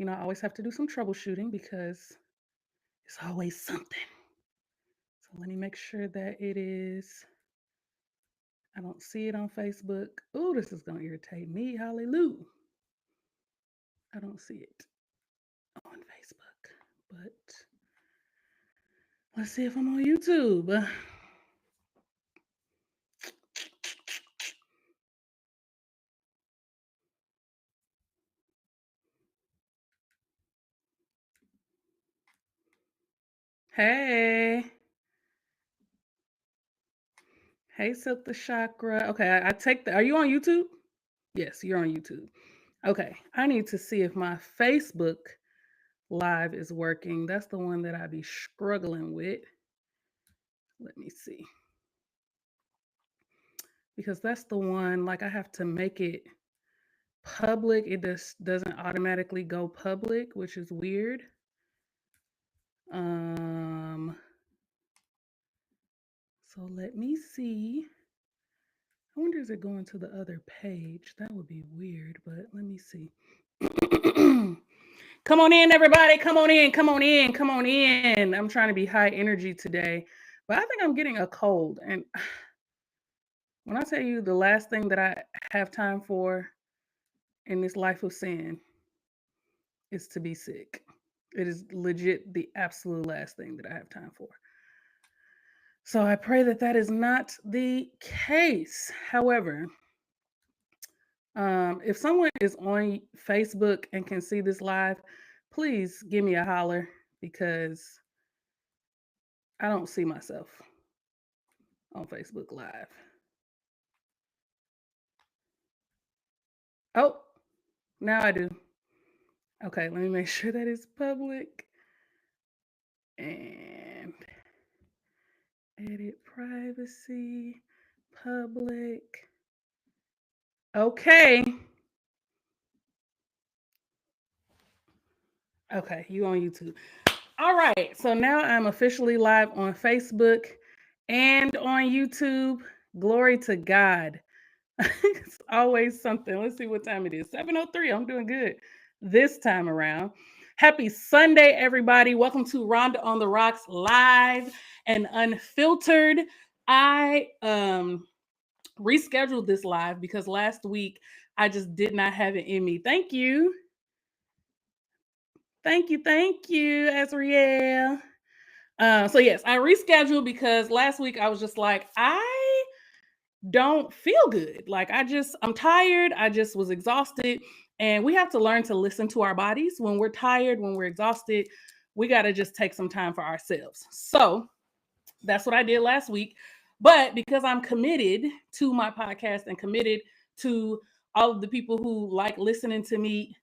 I always have to do some troubleshooting because it's always something. So let me make sure that it is. I don't see it on Facebook. Oh, this is going to irritate me. Hallelujah. I don't see it on Facebook. But let's see if I'm on YouTube. Hey. Hey, Silk the Chakra. Okay, I take the. Are you on YouTube? Yes, you're on YouTube. Okay, I need to see if my Facebook Live is working. That's the one that I be struggling with. Let me see. Because that's the one, like, I have to make it public. It just doesn't automatically go public, which is weird. Um, so let me see. I wonder is it going to the other page? That would be weird, but let me see. Come on in, everybody. Come on in. Come on in. Come on in. I'm trying to be high energy today, but I think I'm getting a cold. And when I tell you the last thing that I have time for in this life of sin is to be sick. It is legit the absolute last thing that I have time for. So I pray that that is not the case. However, if someone is on Facebook and can see this live, please give me a holler because I don't see myself on Facebook Live. Oh, now I do. Okay, let me make sure that it's public and edit privacy, public. Okay. Okay, you on YouTube. All right, so now I'm officially live on Facebook and on YouTube. Glory to God. It's always something. Let's see what time it is. 7:03. I'm doing good this time around. Happy Sunday, everybody. Welcome to Rhonda on the Rocks live and unfiltered. I rescheduled this live because last week I just did not have it in me. Thank you. Thank you, Azriel. So yes, I rescheduled because last week I was just like, I don't feel good. Like I'm tired. I just was exhausted. And we have to learn to listen to our bodies when we're tired, when we're exhausted. We got to just take some time for ourselves. So that's what I did last week. But because I'm committed to my podcast and committed to all of the people who like listening to me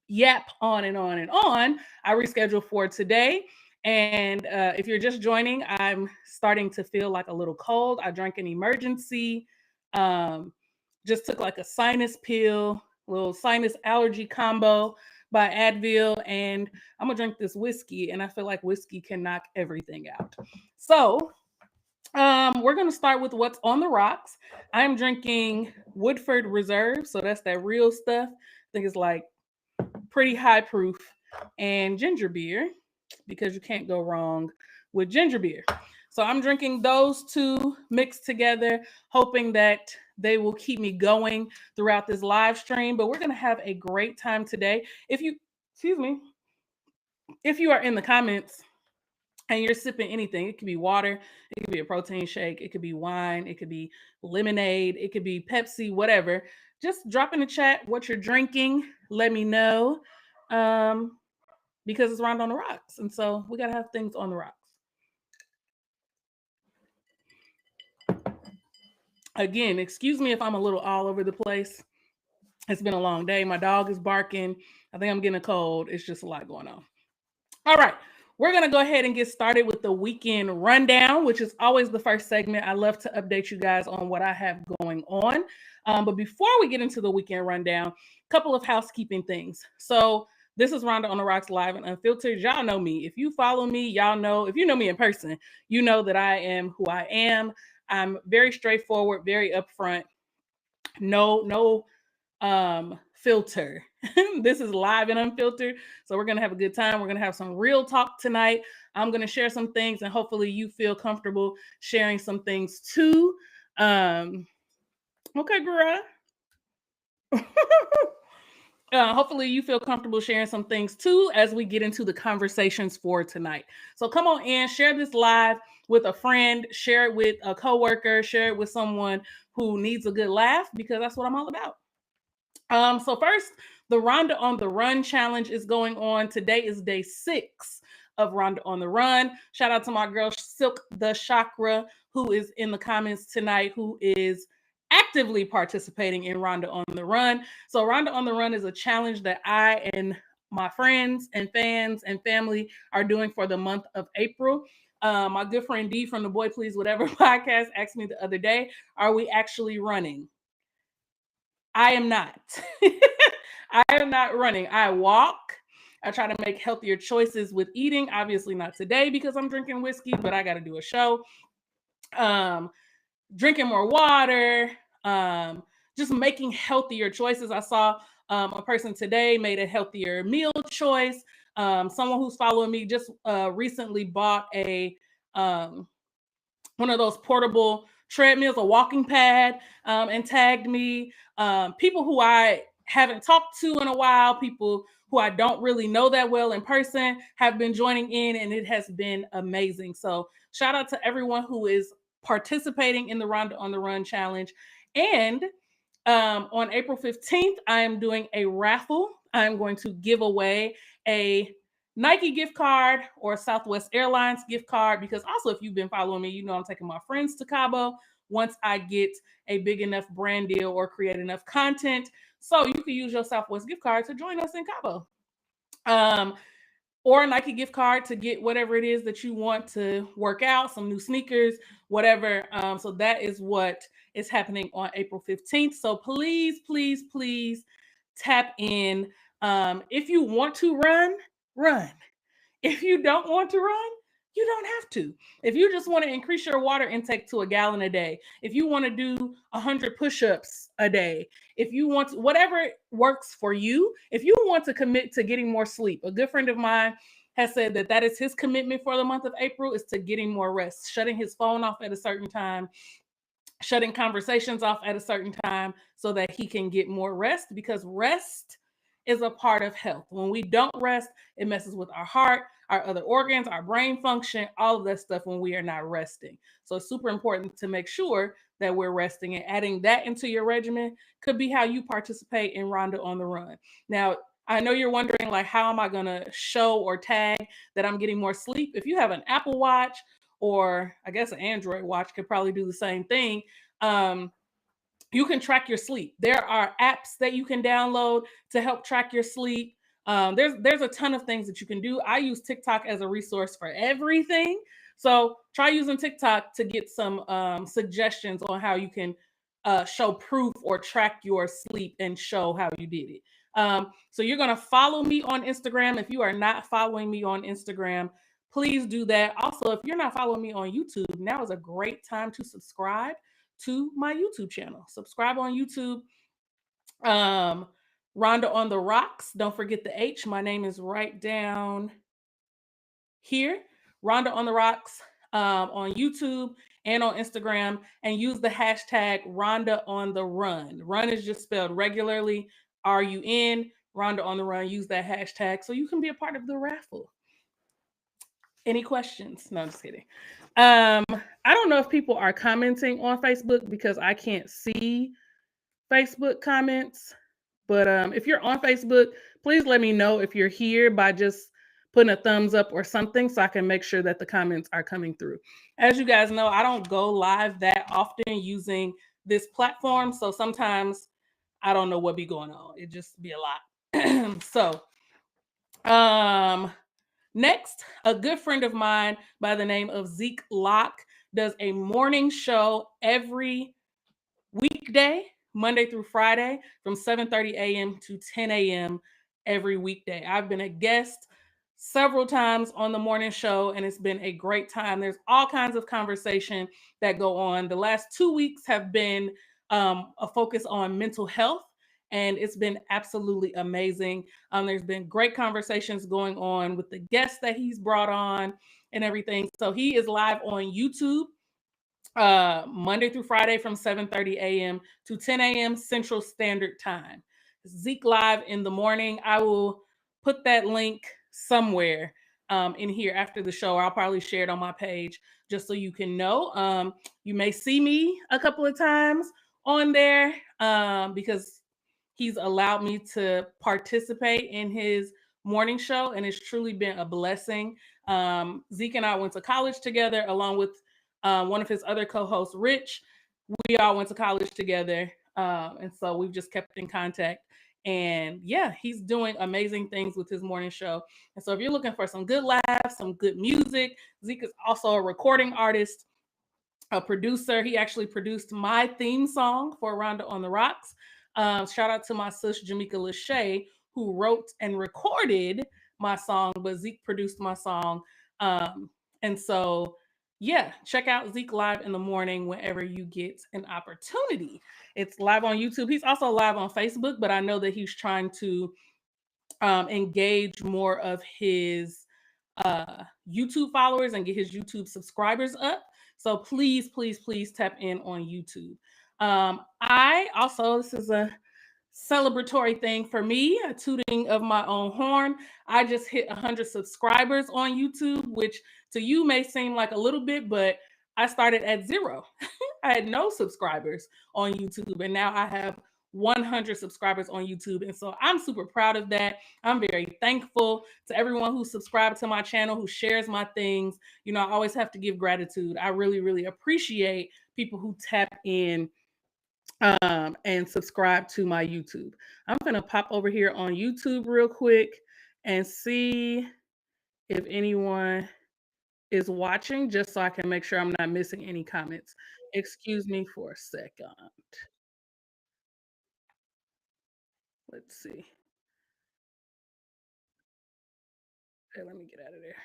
yap on and on and on, I rescheduled for today. And if you're just joining, I'm starting to feel like a little cold. I drank an emergency, um, just took like a sinus pill, little sinus allergy combo by Advil, and I'm gonna drink this whiskey. And I feel like whiskey can knock everything out. So we're gonna start with what's on the rocks. I'm drinking Woodford Reserve, so that's that real stuff. I think it's like pretty high proof, and ginger beer because you can't go wrong with ginger beer. So I'm drinking those two mixed together, hoping that they will keep me going throughout this live stream. But we're going to have a great time today. Excuse me, if you are in the comments and you're sipping anything, it could be water, it could be a protein shake, it could be wine, it could be lemonade, it could be Pepsi, whatever. Just drop in the chat what you're drinking. Let me know. Um, because it's Round on the Rocks. And so we got to have things on the rocks. Again, excuse me if I'm a little all over the place. It's been a long day. My dog is barking. I think I'm getting a cold. It's just a lot going on. All right. We're going to go ahead and get started with the weekend rundown, which is always the first segment. I love to update you guys on what I have going on. But before we get into the weekend rundown, a couple of housekeeping things. So this is Rhonda on the Rocks live and unfiltered. Y'all know me. If you follow me, y'all know. If you know me in person, you know that I am who I am. I'm very straightforward, very upfront. No Unfiltered. This is live and unfiltered. So we're going to have a good time. We're going to have some real talk tonight. I'm going to share some things, and hopefully you feel comfortable sharing some things too. Okay, girl. Hopefully you feel comfortable sharing some things too as we get into the conversations for tonight. So come on in, share this live with a friend, share it with a coworker, share it with someone who needs a good laugh, because that's what I'm all about. So first, the Rhonda on the Run challenge is going on. Today is day 6 of Rhonda on the Run. Shout out to my girl Silk the Chakra, who is in the comments tonight, who is actively participating in Rhonda on the Run. So Rhonda on the Run is a challenge that I and my friends and fans and family are doing for the month of April. My good friend D from the Boy Please Whatever podcast asked me the other day, are we actually running? I am not. I am not running. I walk. I try to make healthier choices with eating. Obviously not today because I'm drinking whiskey, but I got to do a show. Drinking more water. Just making healthier choices. I saw a person today made a healthier meal choice. Someone who's following me just recently bought a one of those portable treadmills, a walking pad, and tagged me. People who I haven't talked to in a while, people who I don't really know that well in person, have been joining in, and it has been amazing. So shout out to everyone who is participating in the Rhonda on the Run challenge. And on April 15th, I am doing a raffle. I'm going to give away a Nike gift card or Southwest Airlines gift card, because also if you've been following me, you know I'm taking my friends to Cabo once I get a big enough brand deal or create enough content. So you can use your Southwest gift card to join us in Cabo. Or a Nike gift card to get whatever it is that you want to work out, some new sneakers, whatever. So that is what is happening on April 15th. So please, please, please tap in. If you want to run, run. If you don't want to run, you don't have to. If you just want to increase your water intake to a gallon a day, if you want to do 100 push-ups a day, if you want to, whatever works for you, if you want to commit to getting more sleep. A good friend of mine has said that is his commitment for the month of April, is to getting more rest, shutting his phone off at a certain time, shutting conversations off at a certain time so that he can get more rest, because rest is a part of health. When we don't rest, it messes with our heart, our other organs, our brain function, all of that stuff when we are not resting. So it's super important to make sure that we're resting, and adding that into your regimen could be how you participate in Rhonda on the Run. Now, I know you're wondering, like, how am I going to show or tag that I'm getting more sleep? If you have an Apple Watch, or I guess an Android watch could probably do the same thing. You can track your sleep. There are apps that you can download to help track your sleep. There's a ton of things that you can do. I use TikTok as a resource for everything. So try using TikTok to get some suggestions on how you can show proof or track your sleep and show how you did it. So you're going to follow me on Instagram. If you are not following me on Instagram, please do that. Also, if you're not following me on YouTube, now is a great time to subscribe to my YouTube channel. Subscribe on YouTube. Rhonda on the Rocks. Don't forget the H. My name is right down here. Rhonda on the Rocks on YouTube and on Instagram, and use the hashtag Rhonda on the Run. Run is just spelled regularly, RUN. Rhonda on the Run. Use that hashtag so you can be a part of the raffle. Any questions? No, I'm just kidding. I don't know if people are commenting on Facebook because I can't see Facebook comments. But if you're on Facebook, please let me know if you're here by just putting a thumbs up or something so I can make sure that the comments are coming through. As you guys know, I don't go live that often using this platform. So sometimes I don't know what be going on. It just be a lot. So, next, a good friend of mine by the name of Zeke Locke does a morning show every weekday, Monday through Friday, from 7:30 a.m. to 10 a.m. every weekday. I've been a guest several times on the morning show, and it's been a great time. There's all kinds of conversation that go on. The last 2 weeks have been a focus on mental health and it's been absolutely amazing. There's been great conversations going on with the guests that he's brought on and everything. So he is live on YouTube Monday through Friday from 7:30 a.m. to 10 a.m. Central Standard Time. Zeke Live in the morning. I will put that link somewhere in here after the show. I'll probably share it on my page just so you can know. You may see me a couple of times on there because he's allowed me to participate in his morning show, and it's truly been a blessing. Zeke and I went to college together, along with one of his other co-hosts, Rich. We all went to college together, and so we've just kept in contact. And yeah, he's doing amazing things with his morning show. And so if you're looking for some good laughs, some good music, Zeke is also a recording artist, a producer. He actually produced my theme song for Rhonda on the Rocks. Shout out to my sis, Jamaica Lachey, who wrote and recorded my song, but Zeke produced my song. And so, yeah, check out Zeke Live in the morning whenever you get an opportunity. It's live on YouTube. He's also live on Facebook, but I know that he's trying to engage more of his YouTube followers and get his YouTube subscribers up. So please, please, please tap in on YouTube. I also, this is a celebratory thing for me, a tooting of my own horn. I just hit 100 subscribers on YouTube, which to you may seem like a little bit, but I started at 0. I had no subscribers on YouTube, and now I have 100 subscribers on YouTube. And so I'm super proud of that. I'm very thankful to everyone who subscribed to my channel, who shares my things. You know, I always have to give gratitude. I really, really appreciate people who tap in and subscribe to my YouTube. I'm going to pop over here on YouTube real quick and see if anyone is watching, just so I can make sure I'm not missing any comments. Excuse me for a second. Let's see. Okay, let me get out of there.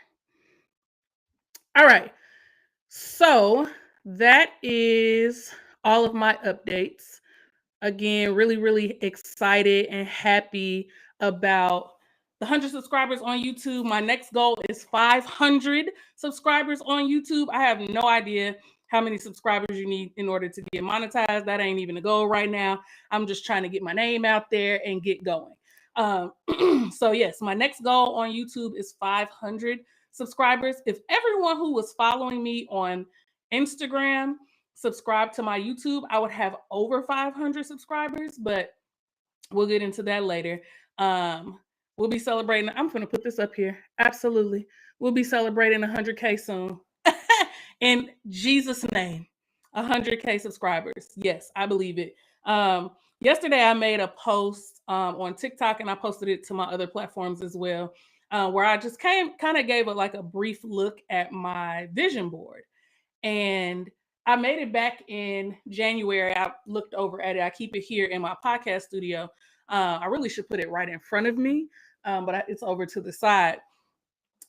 All right. So that is all of my updates. Again, really, really excited and happy about the 100 subscribers on YouTube. My next goal is 500 subscribers on YouTube. I have no idea how many subscribers you need in order to get monetized. That ain't even a goal right now. I'm just trying to get my name out there and get going. So yes, my next goal on YouTube is 500 subscribers. If everyone who was following me on Instagram subscribe to my YouTube, I would have over 500 subscribers, but we'll get into that later. We'll be celebrating. I'm going to put this up here. Absolutely. We'll be celebrating 100K soon. In Jesus' name, 100K subscribers. Yes, I believe it. Yesterday, I made a post on TikTok, and I posted it to my other platforms as well, where I just kind of gave a brief look at my vision board. And I made it back in January. I looked over at it. I keep it here in my podcast studio. I really should put it right in front of me, but it's over to the side.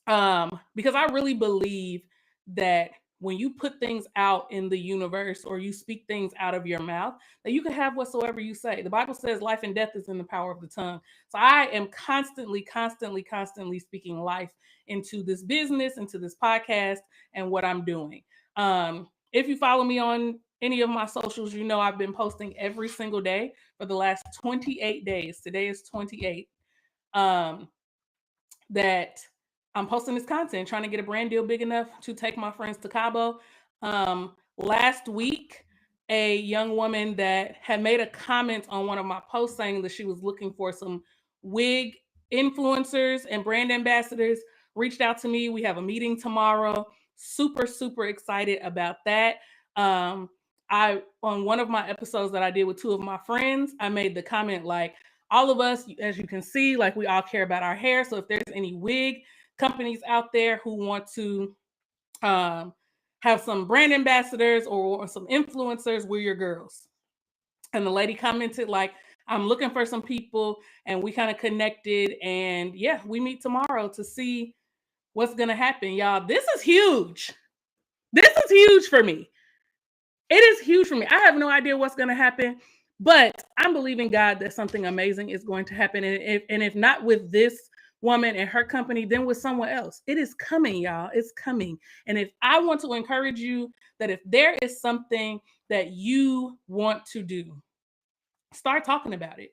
Because I really believe that when you put things out in the universe, or you speak things out of your mouth, that you can have whatsoever you say. The Bible says life and death is in the power of the tongue. So I am constantly speaking life into this business, into this podcast, and what I'm doing. If you follow me on any of my socials, you know I've been posting every single day for the last 28 days. Today is 28. That I'm posting this content, trying to get a brand deal big enough to take my friends to Cabo. Last week, a young woman that had made a comment on one of my posts saying that she was looking for some wig influencers and brand ambassadors reached out to me. We have a meeting tomorrow. Super excited about that. I on one of my episodes that I did with two of my friends, I made the comment like, all of us, as you can see, like we all care about our hair. So if there's any wig companies out there who want to have some brand ambassadors or some influencers, we're your girls. And the lady commented like, I'm looking for some people, and we kind of connected. And yeah, we meet tomorrow to see what's going to happen. Y'all, this is huge. This is huge for me. It is huge for me. I have no idea what's going to happen, But I'm believing God that something amazing is going to happen. And if not with this woman and her company, then with someone else. It is coming, y'all. It's coming. And if I want to encourage you that if there is something that you want to do, start talking about it.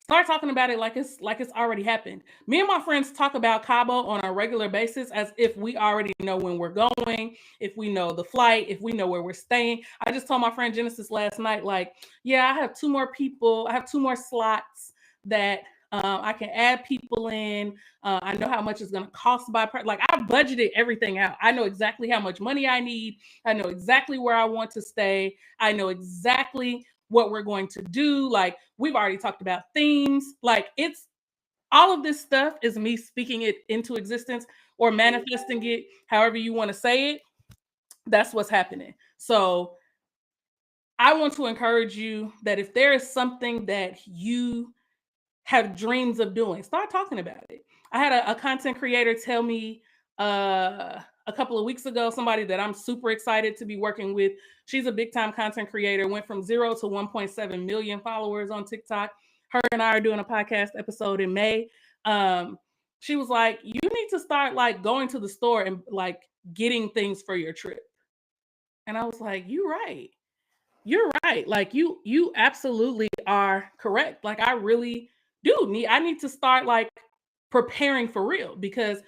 Start talking about it like it's already happened. Me and my friends talk about Cabo on a regular basis as if we already know when we're going, if we know the flight, if we know where we're staying. I just told my friend Genesis last night, like, yeah, I have two more people. I have two more slots that I can add people in. I know how much it's going to cost like I budgeted everything out. I know exactly how much money I need. I know exactly where I want to stay. I know exactly what we're going to do. Like we've already talked about themes. Like it's all of this stuff is me speaking it into existence or manifesting it, however you want to say it. That's what's happening. So I want to encourage you that if there is something that you have dreams of doing, start talking about it. I had a content creator tell me a couple of weeks ago, somebody that I'm super excited to be working with. She's a big time content creator, went from 0 to 1.7 million followers on TikTok. Her and I are doing a podcast episode in May. She was like, you need to start like going to the store and like getting things for your trip. And I was like, you're right. You're right. Like you absolutely are correct. Like I really I need to start like preparing for real because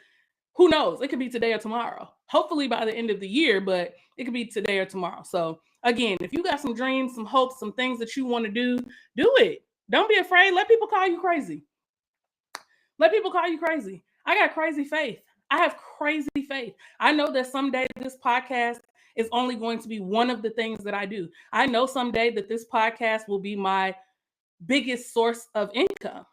who knows? It could be today or tomorrow. Hopefully by the end of the year, but it could be today or tomorrow. So again, if you got some dreams, some hopes, some things that you want to do it. Don't be afraid. Let people call you crazy. Let people call you crazy. I got crazy faith. I have crazy faith. I know that someday this podcast is only going to be one of the things that I do. I know someday that this podcast will be my biggest source of income.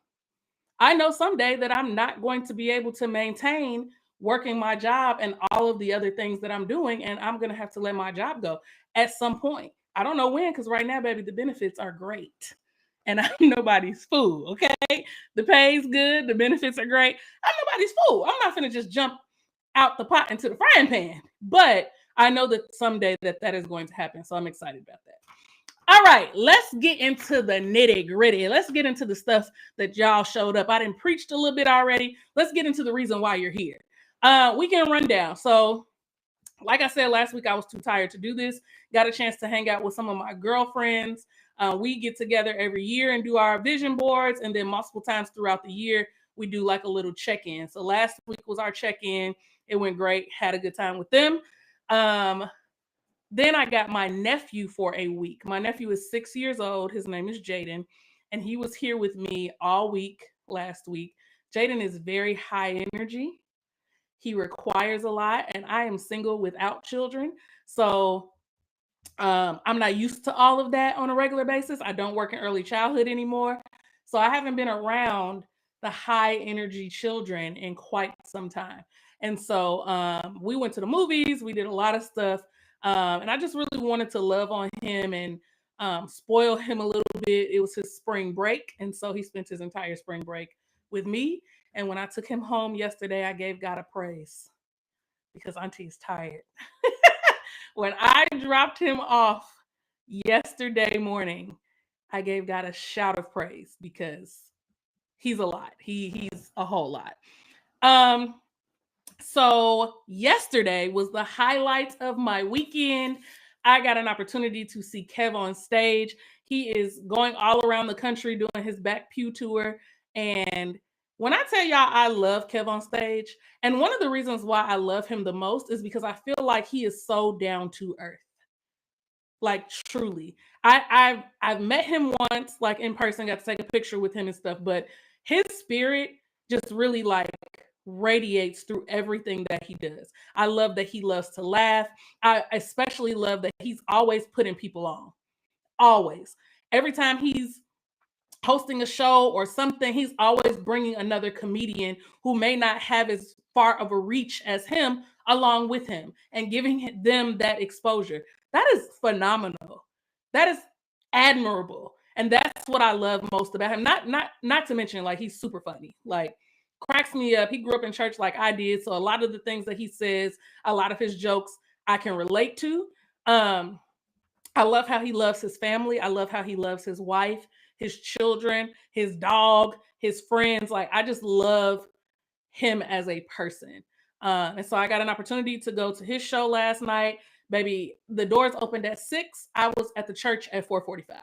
I know someday that I'm not going to be able to maintain working my job and all of the other things that I'm doing, and I'm going to have to let my job go at some point. I don't know when, because right now, baby, the benefits are great. And I'm nobody's fool, okay? The pay's good, the benefits are great. I'm nobody's fool. I'm not going to just jump out the pot into the frying pan. But I know that someday that is going to happen. So I'm excited about that. All right, let's get into the nitty gritty. Let's get into the stuff that y'all showed up. I didn't preached a little bit already. Let's get into the reason why you're here. Weekend rundown. So, like I said last week, I was too tired to do this. Got a chance to hang out with some of my girlfriends. We get together every year and do our vision boards, and then multiple times throughout the year, we do like a little check-in. So last week was our check-in. It went great. Had a good time with them. Then I got my nephew for a week. My nephew is 6 years old. His name is Jaden, and he was here with me all week last week. Jaden is very high energy. He requires a lot, and I am single without children. So I'm not used to all of that on a regular basis. I don't work in early childhood anymore. So I haven't been around the high energy children in quite some time. And so we went to the movies, we did a lot of stuff. And I just really wanted to love on him and spoil him a little bit. It was his spring break. And so he spent his entire spring break with me. And when I took him home yesterday, I gave God a praise because Auntie is tired. When I dropped him off yesterday morning, I gave God a shout of praise because he's a lot. He's a whole lot. So yesterday was the highlight of my weekend. I got an opportunity to see Kev on stage. He is going all around the country doing his back pew tour. And when I tell y'all I love Kev on stage, and one of the reasons why I love him the most is because I feel like he is so down to earth. Like truly. I've met him once, like in person, got to take a picture with him and stuff, but his spirit just really like radiates through everything that he does. I love that he loves to laugh. I especially love that he's always putting people on. Always. Every time he's hosting a show or something, he's always bringing another comedian who may not have as far of a reach as him along with him and giving them that exposure. That is phenomenal. That is admirable. And that's what I love most about him. Not to mention like he's super funny. Like cracks me up. He grew up in church like I did, so a lot of the things that he says, a lot of his jokes I can relate to. I love how he loves his family. I love how he loves his wife, his children, his dog, his friends. Like, I just love him as a person. And so I got an opportunity to go to his show last night. Baby, the doors opened at 6. I was at the church at 4:45.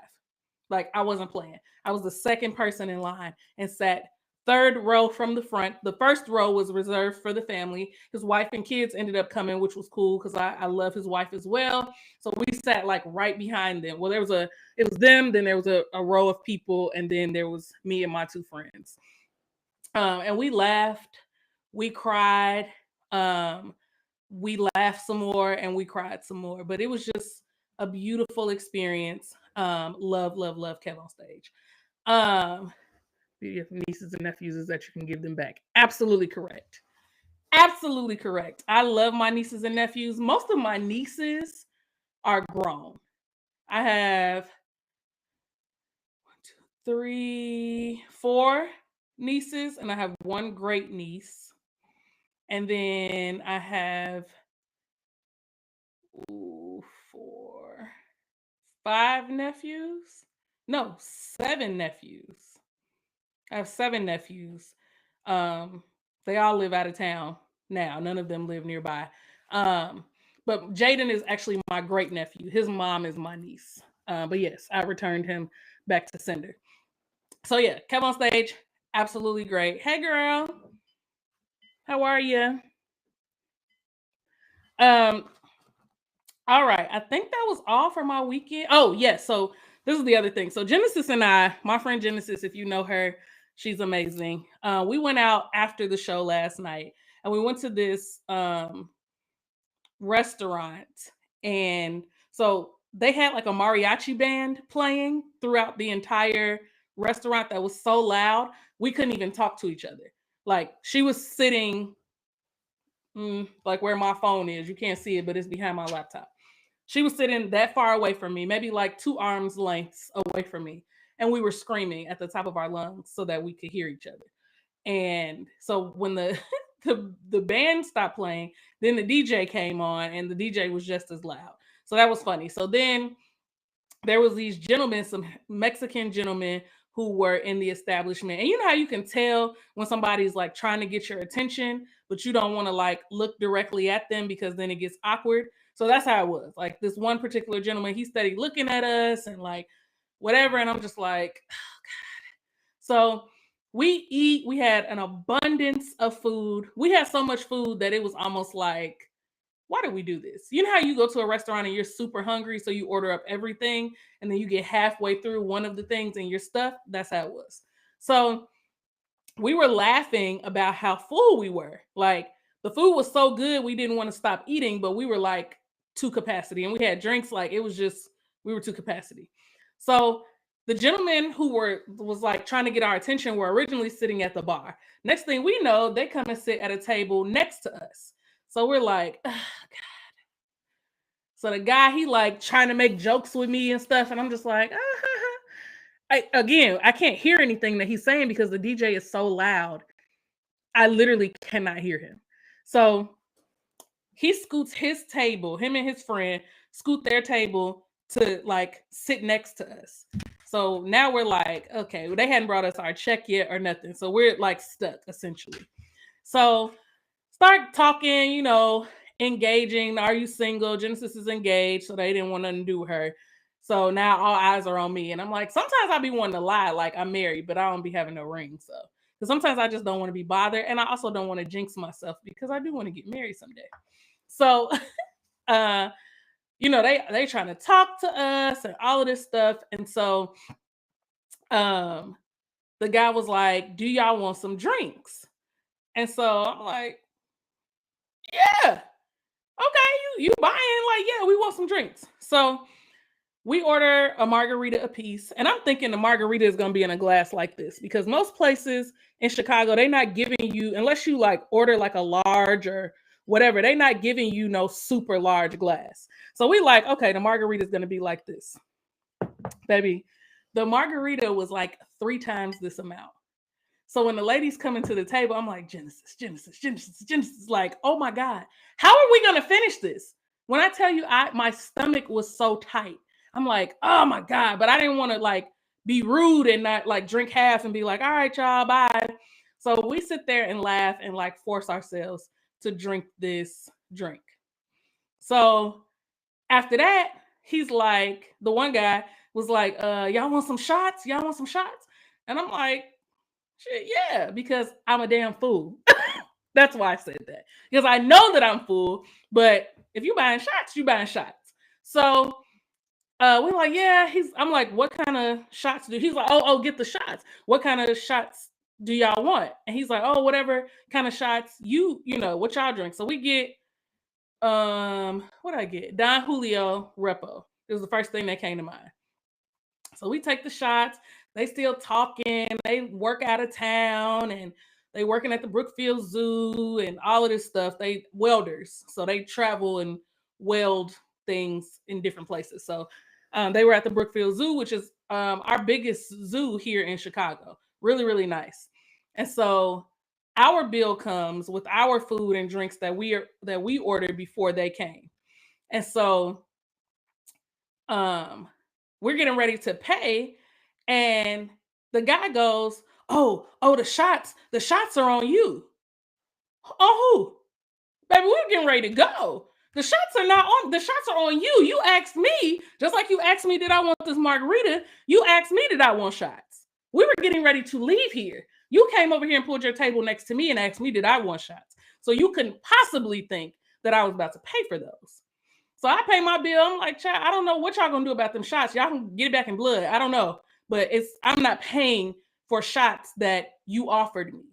Like, I wasn't playing. I was the second person in line and sat third row from the front. The first row was reserved for the family. His wife and kids ended up coming, which was cool because I love his wife as well. So we sat like right behind them. Well, it was them, then there was a row of people, and then there was me and my two friends. And we laughed, we cried, we laughed some more, and we cried some more. But it was just a beautiful experience. Love, love, love Kev on stage. Beauty of nieces and nephews is that you can give them back. Absolutely correct. Absolutely correct. I love my nieces and nephews. Most of my nieces are grown. I have 1, 2, 3, 4 nieces, and I have one great niece. And then I have 4, 5 nephews. No, 7 nephews. I have 7 nephews. They all live out of town now. None of them live nearby. But Jaden is actually my great nephew. His mom is my niece. But yes, I returned him back to sender. So yeah, Kev on stage, absolutely great. Hey girl, how are you? All right, I think that was all for my weekend. Oh yes, so this is the other thing. So Genesis and I, my friend Genesis, if you know her, she's amazing. We went out after the show last night, and we went to this restaurant, and so they had like a mariachi band playing throughout the entire restaurant that was so loud we couldn't even talk to each other. Like, she was sitting like where my phone is. You can't see it, but it's behind my laptop. She was sitting that far away from me, maybe like 2 arms lengths away from me. And we were screaming at the top of our lungs so that we could hear each other. And so when the the band stopped playing, then the DJ came on, and the DJ was just as loud. So that was funny. So then there was these gentlemen, some Mexican gentlemen who were in the establishment. And you know how you can tell when somebody's like trying to get your attention, but you don't want to like look directly at them because then it gets awkward. So that's how it was. Like, this one particular gentleman, he studied looking at us and like whatever. And I'm just like, oh God. So we had an abundance of food. We had so much food that it was almost like, why did we do this? You know how you go to a restaurant and you're super hungry, so you order up everything, and then you get halfway through one of the things and you're stuffed? That's how it was. So we were laughing about how full we were. Like, the food was so good, we didn't want to stop eating, but we were like to capacity. And we had drinks, like it was just, we were to capacity. So the gentlemen who was like trying to get our attention were originally sitting at the bar. Next thing we know, they come and sit at a table next to us. So we're like, oh, God. So the guy, he like trying to make jokes with me and stuff. And I'm just like, I can't hear anything that he's saying because the DJ is so loud. I literally cannot hear him. So he scoots his table, him and his friend scoot their table to like sit next to us. So now we're like, okay, well, they hadn't brought us our check yet or nothing. So we're like stuck essentially. So start talking, engaging. Are you single? Genesis is engaged, so they didn't want nothing to do with her. So now all eyes are on me. And I'm like, sometimes I be wanting to lie, like I'm married, but I don't be having no ring. So, because sometimes I just don't want to be bothered. And I also don't want to jinx myself because I do want to get married someday. So, they trying to talk to us and all of this stuff. And so the guy was like, do y'all want some drinks? And so I'm like, yeah, okay, you buying? Like, yeah, we want some drinks. So we order a margarita apiece. And I'm thinking the margarita is going to be in a glass like this because most places in Chicago, they're not giving you, unless you like order like a large or whatever, they're not giving you no super large glass. So we like, okay, the margarita is going to be like this. Baby, the margarita was like 3 times this amount. So when the ladies come into the table, I'm like, Genesis, like, oh my God, how are we going to finish this? When I tell you, my stomach was so tight. I'm like, oh my God. But I didn't want to like be rude and not like drink half and be like, all right, y'all, bye. So we sit there and laugh and like force ourselves to drink this drink. So after that, he's like, the one guy was like, y'all want some shots? Y'all want some shots? And I'm like, shit, yeah, because I'm a damn fool. That's why I said that. Because I know that I'm full, but if you buying shots, you buying shots. So we're like, yeah, I'm like, what kind of shots do he's like, oh, get the shots. What kind of shots do y'all want? And he's like, oh, whatever kind of shots you know, what y'all drink. So we get what did I get? Don Julio Repo. It was the first thing that came to mind. So we take the shots. They still talking. They work out of town and they working at the Brookfield Zoo and all of this stuff. They welders, so they travel and weld things in different places. So they were at the Brookfield Zoo, which is our biggest zoo here in Chicago. Really, really nice. And so our bill comes with our food and drinks that we ordered before they came. And so um we're getting ready to pay, and the guy goes, oh, the shots are on you. On who? Baby, we're getting ready to go. The shots are on you. You asked me, just like you asked me, did I want this margarita? You asked me, did I want shots? We were getting ready to leave here. You came over here and pulled your table next to me and asked me, did I want shots? So you couldn't possibly think that I was about to pay for those. So I pay my bill. I'm like, child, I don't know what y'all gonna do about them shots. Y'all can get it back in blood. I don't know. But I'm not paying for shots that you offered me.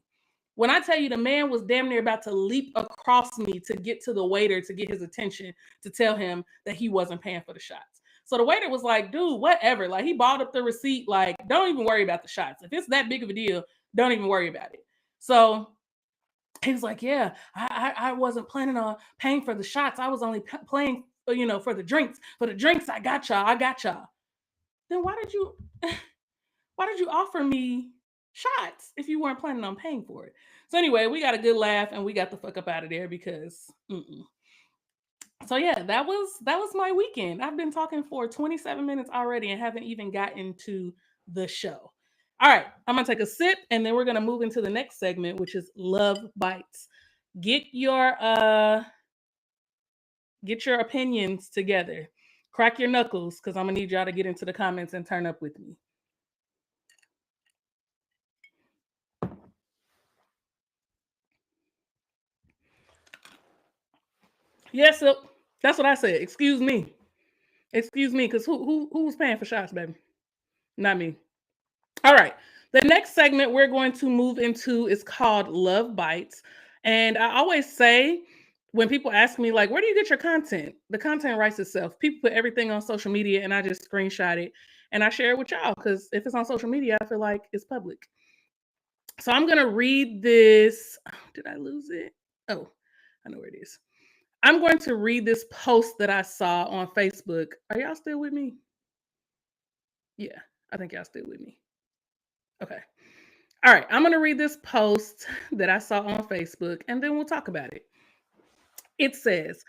When I tell you the man was damn near about to leap across me to get to the waiter to get his attention to tell him that he wasn't paying for the shots. So the waiter was like, dude, whatever. Like he balled up the receipt. Like, don't even worry about the shots. If it's that big of a deal, don't even worry about it. So he was like, yeah, I wasn't planning on paying for the shots. I was only playing, you know, for the drinks. For the drinks, I got y'all. Then why did you offer me shots if you weren't planning on paying for it? So anyway, we got a good laugh and we got the fuck up out of there because so yeah, that was my weekend. I've been talking for 27 minutes already and haven't even gotten to the show. All right, I'm gonna take a sip and then we're gonna move into the next segment, which is Love Bites. Get your opinions together. Crack your knuckles because I'm gonna need y'all to get into the comments and turn up with me. Yes, that's what I said. Excuse me, because who was paying for shots, baby? Not me. All right. The next segment we're going to move into is called Love Bites. And I always say when people ask me, like, where do you get your content? The content writes itself. People put everything on social media and I just screenshot it and I share it with y'all because if it's on social media, I feel like it's public. So I'm going to read this. Oh, did I lose it? Oh, I know where it is. I'm going to read this post that I saw on Facebook. Are y'all still with me? Yeah, I think y'all still with me. Okay. All right, I'm going to read this post that I saw on Facebook and then we'll talk about it. It says,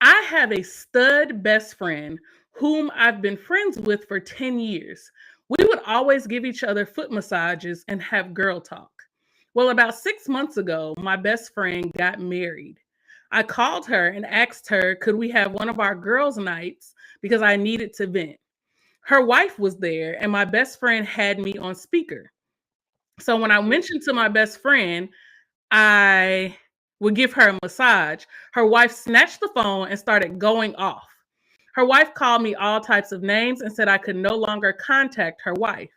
I have a stud best friend whom I've been friends with for 10 years. We would always give each other foot massages and have girl talk. Well, about 6 months ago, my best friend got married. I called her and asked her, could we have one of our girls' nights because I needed to vent. Her wife was there and my best friend had me on speaker. So when I mentioned to my best friend, I would give her a massage, her wife snatched the phone and started going off. Her wife called me all types of names and said I could no longer contact her wife.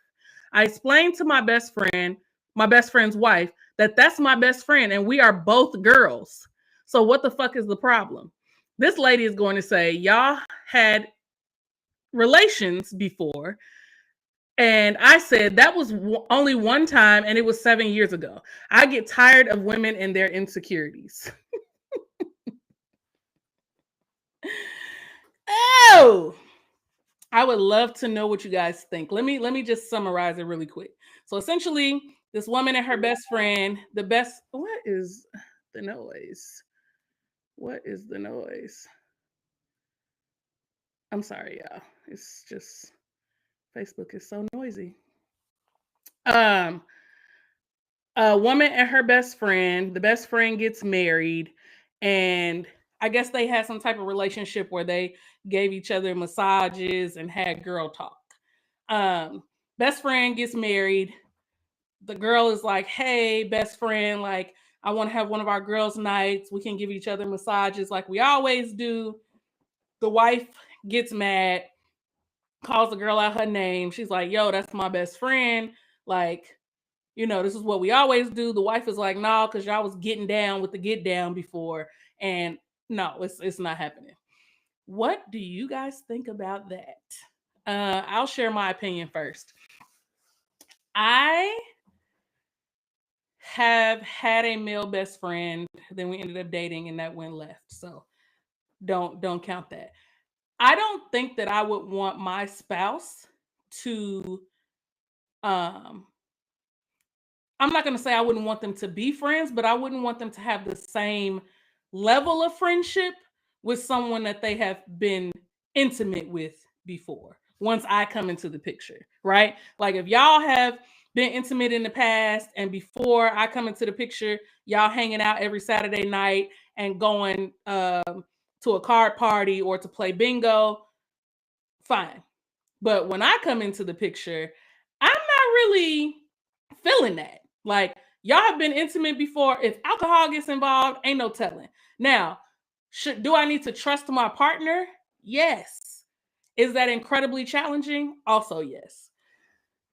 I explained to my best friend's wife, that that's my best friend and we are both girls. So what the fuck is the problem? This lady is going to say, y'all had relations before. And I said that was only one time and it was 7 years ago. I get tired of women and their insecurities. Oh, I would love to know what you guys think. Let me just summarize it really quick. So essentially, this woman and her best friend, what is the noise? What is the noise? I'm sorry, y'all. It's just Facebook is so noisy. Um, a woman and her best friend. The best friend gets married, and I guess they had some type of relationship where they gave each other massages and had girl talk. Um, Best friend gets married. The girl is like, "Hey, best friend, like I want to have one of our girls' nights. We can give each other massages like we always do." The wife gets mad, calls the girl out her name. She's like, "Yo, that's my best friend. Like, this is what we always do." The wife is like, "No, because y'all was getting down with the get down before." And no, it's not happening. What do you guys think about that? I'll share my opinion first. I have had a male best friend, then we ended up dating and that went left. So don't count that. I don't think that I would want my spouse to um I'm not going to say I wouldn't want them to be friends, but I wouldn't want them to have the same level of friendship with someone that they have been intimate with before. Once I come into the picture, right? Like if y'all have been intimate in the past and before I come into the picture, y'all hanging out every Saturday night and going to a card party or to play bingo, fine. But when I come into the picture, I'm not really feeling that. Like, y'all have been intimate before. If alcohol gets involved, ain't no telling. Now, do I need to trust my partner? Yes. Is that incredibly challenging? Also, yes.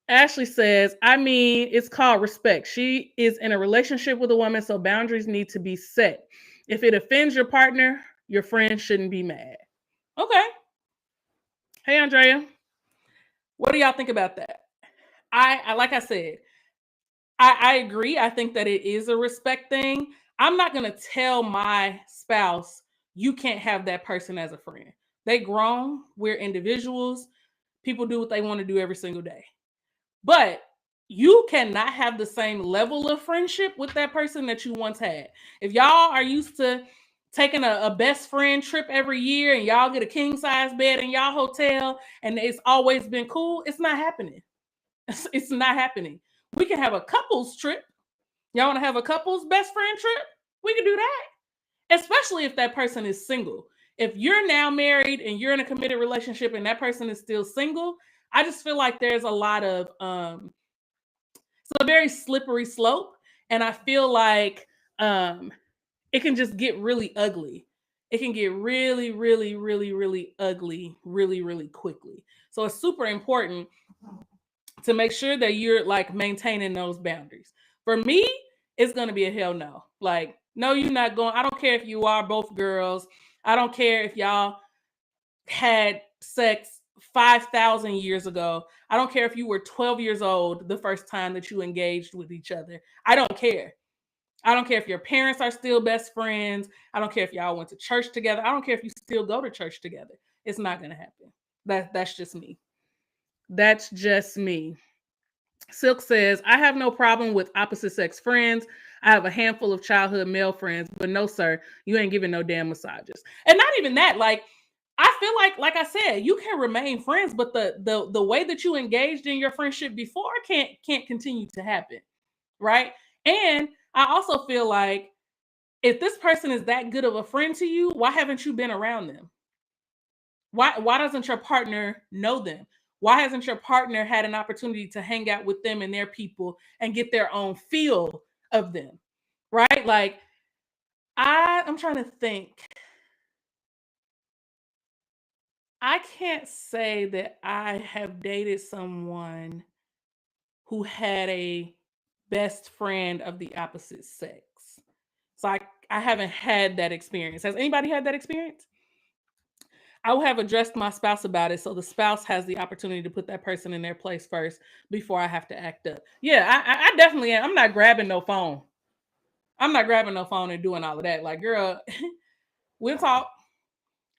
Ashley says, I mean, it's called respect. She is in a relationship with a woman, so boundaries need to be set. If it offends your partner, your friend shouldn't be mad. Okay. Hey, Andrea. What do y'all think about that? I like I said, I agree. I think that it is a respect thing. I'm not gonna tell my spouse you can't have that person as a friend. They grown. We're individuals. People do what they want to do every single day. But you cannot have the same level of friendship with that person that you once had. If y'all are used to taking a best friend trip every year and y'all get a king size bed in y'all hotel and it's always been cool, it's not happening. It's not happening. We can have a couples trip. Y'all want to have a couples best friend trip? We can do that. Especially if that person is single. If you're now married and you're in a committed relationship and that person is still single, I just feel like there's a lot of it's a very slippery slope. And I feel like it can just get really ugly. It can get really, really, really, really ugly really, really quickly. So it's super important to make sure that you're like maintaining those boundaries. For me, it's going to be a hell no. Like, no, you're not going. I don't care if you are both girls. I don't care if y'all had sex 5,000 years ago. I don't care if you were 12 years old the first time that you engaged with each other. I don't care. I don't care if your parents are still best friends. I don't care if y'all went to church together. I don't care if you still go to church together. It's not going to happen. That's just me. That's just me. Silk says, I have no problem with opposite sex friends. I have a handful of childhood male friends, but no, sir, you ain't giving no damn massages. And not even that. Like, I feel like I said, you can remain friends, but the way that you engaged in your friendship before can't continue to happen. Right. And I also feel like if this person is that good of a friend to you, why haven't you been around them? Why doesn't your partner know them? Why hasn't your partner had an opportunity to hang out with them and their people and get their own feel of them? Right? Like I'm trying to think. I can't say that I have dated someone who had a best friend of the opposite sex. So I haven't had that experience. Has anybody had that experience? I will have addressed my spouse about it, so the spouse has the opportunity to put that person in their place first before I have to act up. Yeah, I definitely am. I'm not grabbing no phone. I'm not grabbing no phone and doing all of that. Like, girl, we'll talk.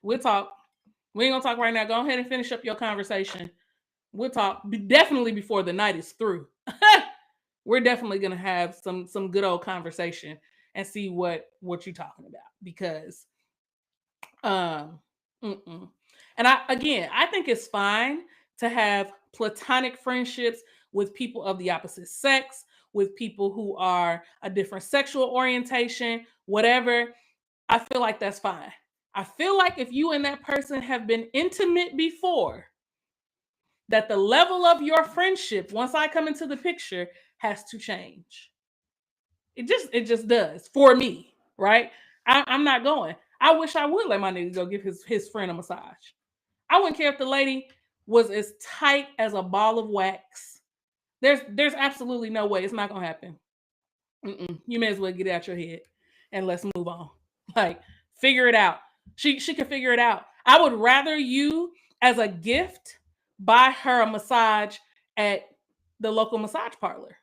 We'll talk. We ain't gonna talk right now. Go ahead and finish up your conversation. We'll talk definitely before the night is through. We're definitely gonna have some good old conversation and see what you're talking about because um mm-mm. And I think it's fine to have platonic friendships with people of the opposite sex, with people who are a different sexual orientation, whatever. I feel like that's fine. I feel like if you and that person have been intimate before, that the level of your friendship, once I come into the picture, has to change. It just does for me, right? I'm not going. I wish I would let my nigga go give his friend a massage. I wouldn't care if the lady was as tight as a ball of wax. There's absolutely no way it's not gonna happen. You may as well get it out your head and let's move on. Like, figure it out. She can figure it out. I would rather you, as a gift, buy her a massage at the local massage parlor.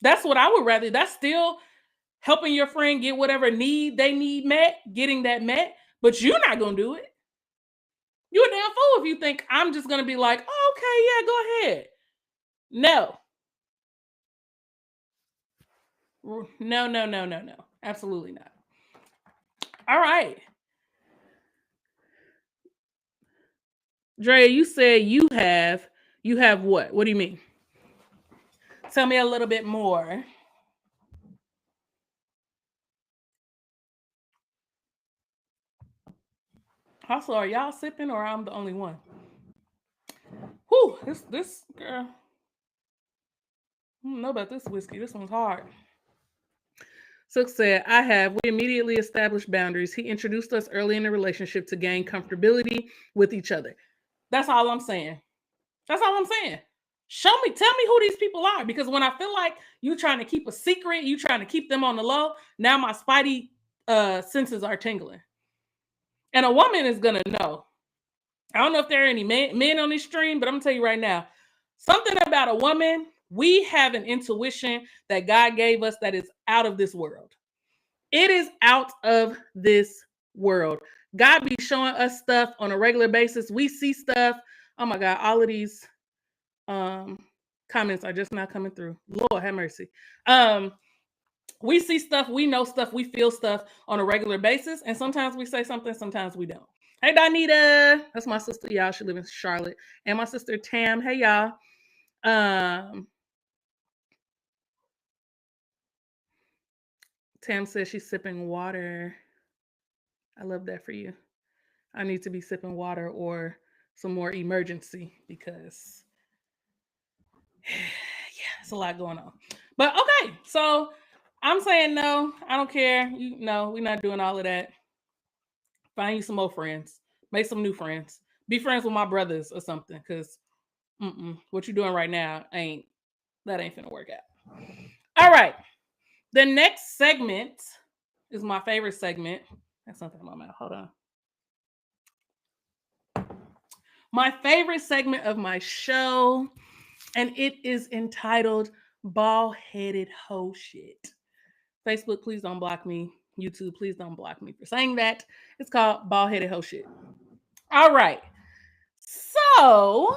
That's what I would rather. That's still helping your friend get whatever need they need met, getting that met, but you're not gonna do it. You're a damn fool if you think I'm just gonna be like, oh, okay, yeah, go ahead. No. No. Absolutely not. All right. Drea, you said you have what? What do you mean? Tell me a little bit more. Also, are y'all sipping or I'm the only one? Whew, this girl. I don't know about this whiskey. This one's hard. Sook said, I have. We immediately established boundaries. He introduced us early in the relationship to gain comfortability with each other. That's all I'm saying. That's all I'm saying. Tell me who these people are. Because when I feel like you trying to keep a secret, you trying to keep them on the low, now my spidey senses are tingling. And a woman is going to know. I don't know if there are any men on this stream, but I'm going to tell you right now, something about a woman, we have an intuition that God gave us that is out of this world. It is out of this world. God be showing us stuff on a regular basis. We see stuff. Oh my God, all of these comments are just not coming through. Lord have mercy. We see stuff, we know stuff, we feel stuff on a regular basis. And sometimes we say something, sometimes we don't. Hey, Donita. That's my sister, y'all. She lives in Charlotte. And my sister, Tam. Hey, y'all. Tam says she's sipping water. I love that for you. I need to be sipping water or some more emergency because, yeah, it's a lot going on. But okay, so I'm saying no. I don't care. We're not doing all of that. Find you some more friends. Make some new friends. Be friends with my brothers or something because what you're doing right now ain't finna work out. All right. The next segment is my favorite segment. That's something in my mouth. Hold on. My favorite segment of my show, and it is entitled Bald-Headed Hoe Shit. Facebook, please don't block me. YouTube, please don't block me for saying that. It's called Bald-Headed Hoe Shit. All right. So,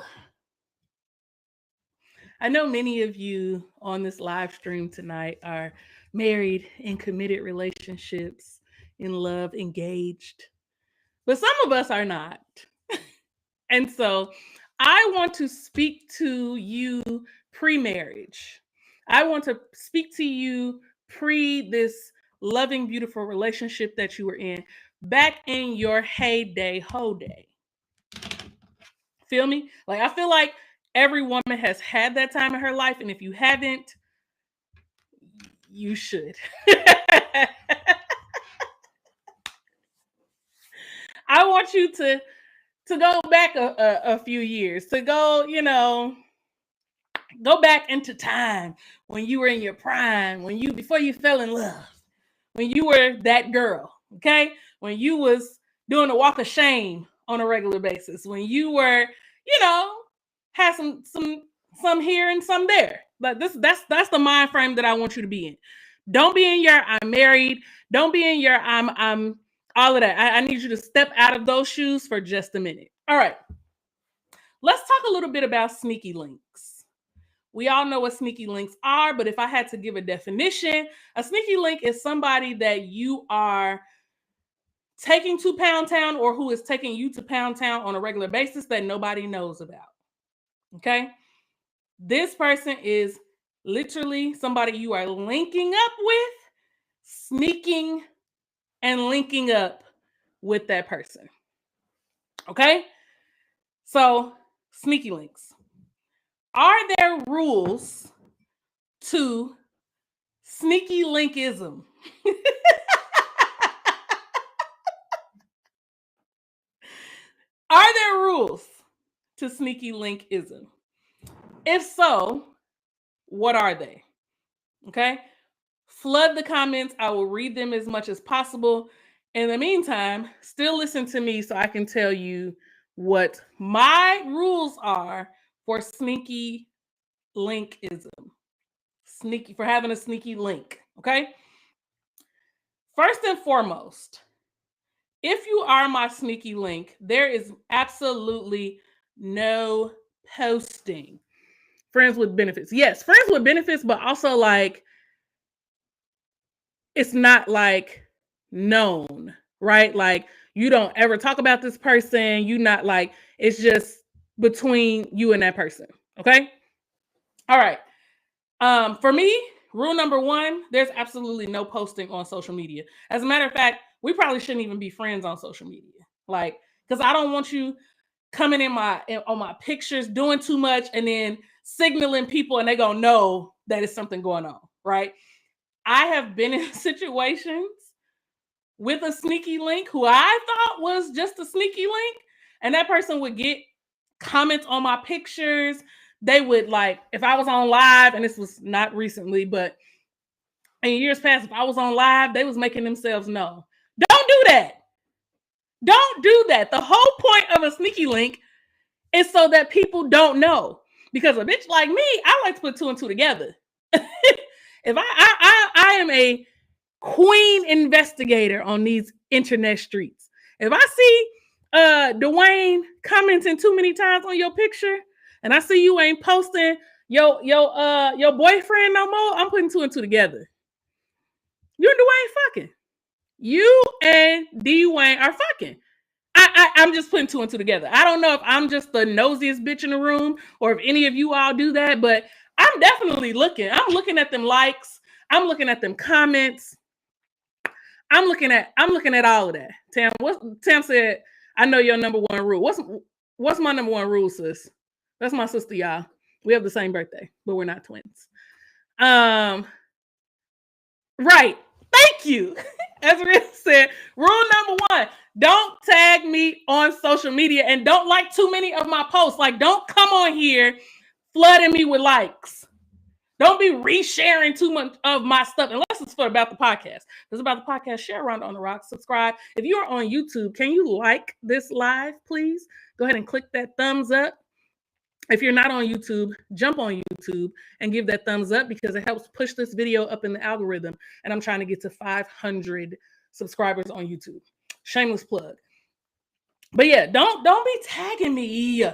I know many of you on this live stream tonight are married in committed relationships, in love, engaged, but some of us are not. And so I want to speak to you pre-marriage. I want to speak to you pre this loving, beautiful relationship that you were in, back in your heyday, hoe day. Feel me? Like, I feel like every woman has had that time in her life, and if you haven't, you should. I want you to go back a few years, to go, go back into time when you were in your prime, before you fell in love, when you were that girl, okay? When you was doing a walk of shame on a regular basis, when you were, had some here and some there. But that's the mind frame that I want you to be in. Don't be in your I'm married. Don't be in your I'm all of that. I need you to step out of those shoes for just a minute. All right. Let's talk a little bit about sneaky links. We all know what sneaky links are, but if I had to give a definition, a sneaky link is somebody that you are taking to Pound Town or who is taking you to Pound Town on a regular basis that nobody knows about. Okay? This person is literally somebody you are linking up with, sneaking and linking up with that person. Okay? So, sneaky links. Are there rules to sneaky linkism? Are there rules to sneaky linkism? If so, what are they? Okay? Flood the comments. I will read them as much as possible. In the meantime, still listen to me so I can tell you what my rules are for sneaky linkism. Sneaky, for having a sneaky link. Okay? First and foremost, if you are my sneaky link, there is absolutely no posting. Friends with benefits. Yes, friends with benefits, but also like it's not like known, right? Like you don't ever talk about this person. You not like it's just between you and that person. Okay. All right. For me, rule number one, there's absolutely no posting on social media. As a matter of fact, we probably shouldn't even be friends on social media. Like, because I don't want you coming on my pictures, doing too much, and then signaling people and they gonna know that it's something going on, right? I have been in situations with a sneaky link who I thought was just a sneaky link, and that person would get comments on my pictures. They would like, if I was on live, and this was not recently, but in years past, if I was on live, they was making themselves known. Don't do that. Don't do that. The whole point of a sneaky link is so that people don't know. Because a bitch like me, I like to put two and two together. If I am a queen investigator on these internet streets. If I see Dwayne commenting too many times on your picture, and I see you ain't posting your boyfriend no more, I'm putting two and two together. You and Dwayne fucking. You and Dwayne are fucking. I'm just putting two and two together. I don't know if I'm just the nosiest bitch in the room or if any of you all do that, but I'm definitely looking. I'm looking at them likes. I'm looking at them comments. I'm looking at all of that. Tam said, I know your number one rule. What's my number one rule, sis? That's my sister, y'all. We have the same birthday, but we're not twins. Right. Thank you. As Rhea said, rule number one, don't tag me on social media and don't like too many of my posts. Like, don't come on here flooding me with likes. Don't be resharing too much of my stuff unless it's for about the podcast. If it's about the podcast, share Rhonda on the Rocks, subscribe. If you are on YouTube, can you like this live, please? Go ahead and click that thumbs up. If you're not on YouTube, jump on YouTube and give that thumbs up because it helps push this video up in the algorithm. And I'm trying to get to 500 subscribers on YouTube. Shameless plug. But yeah, don't be tagging me.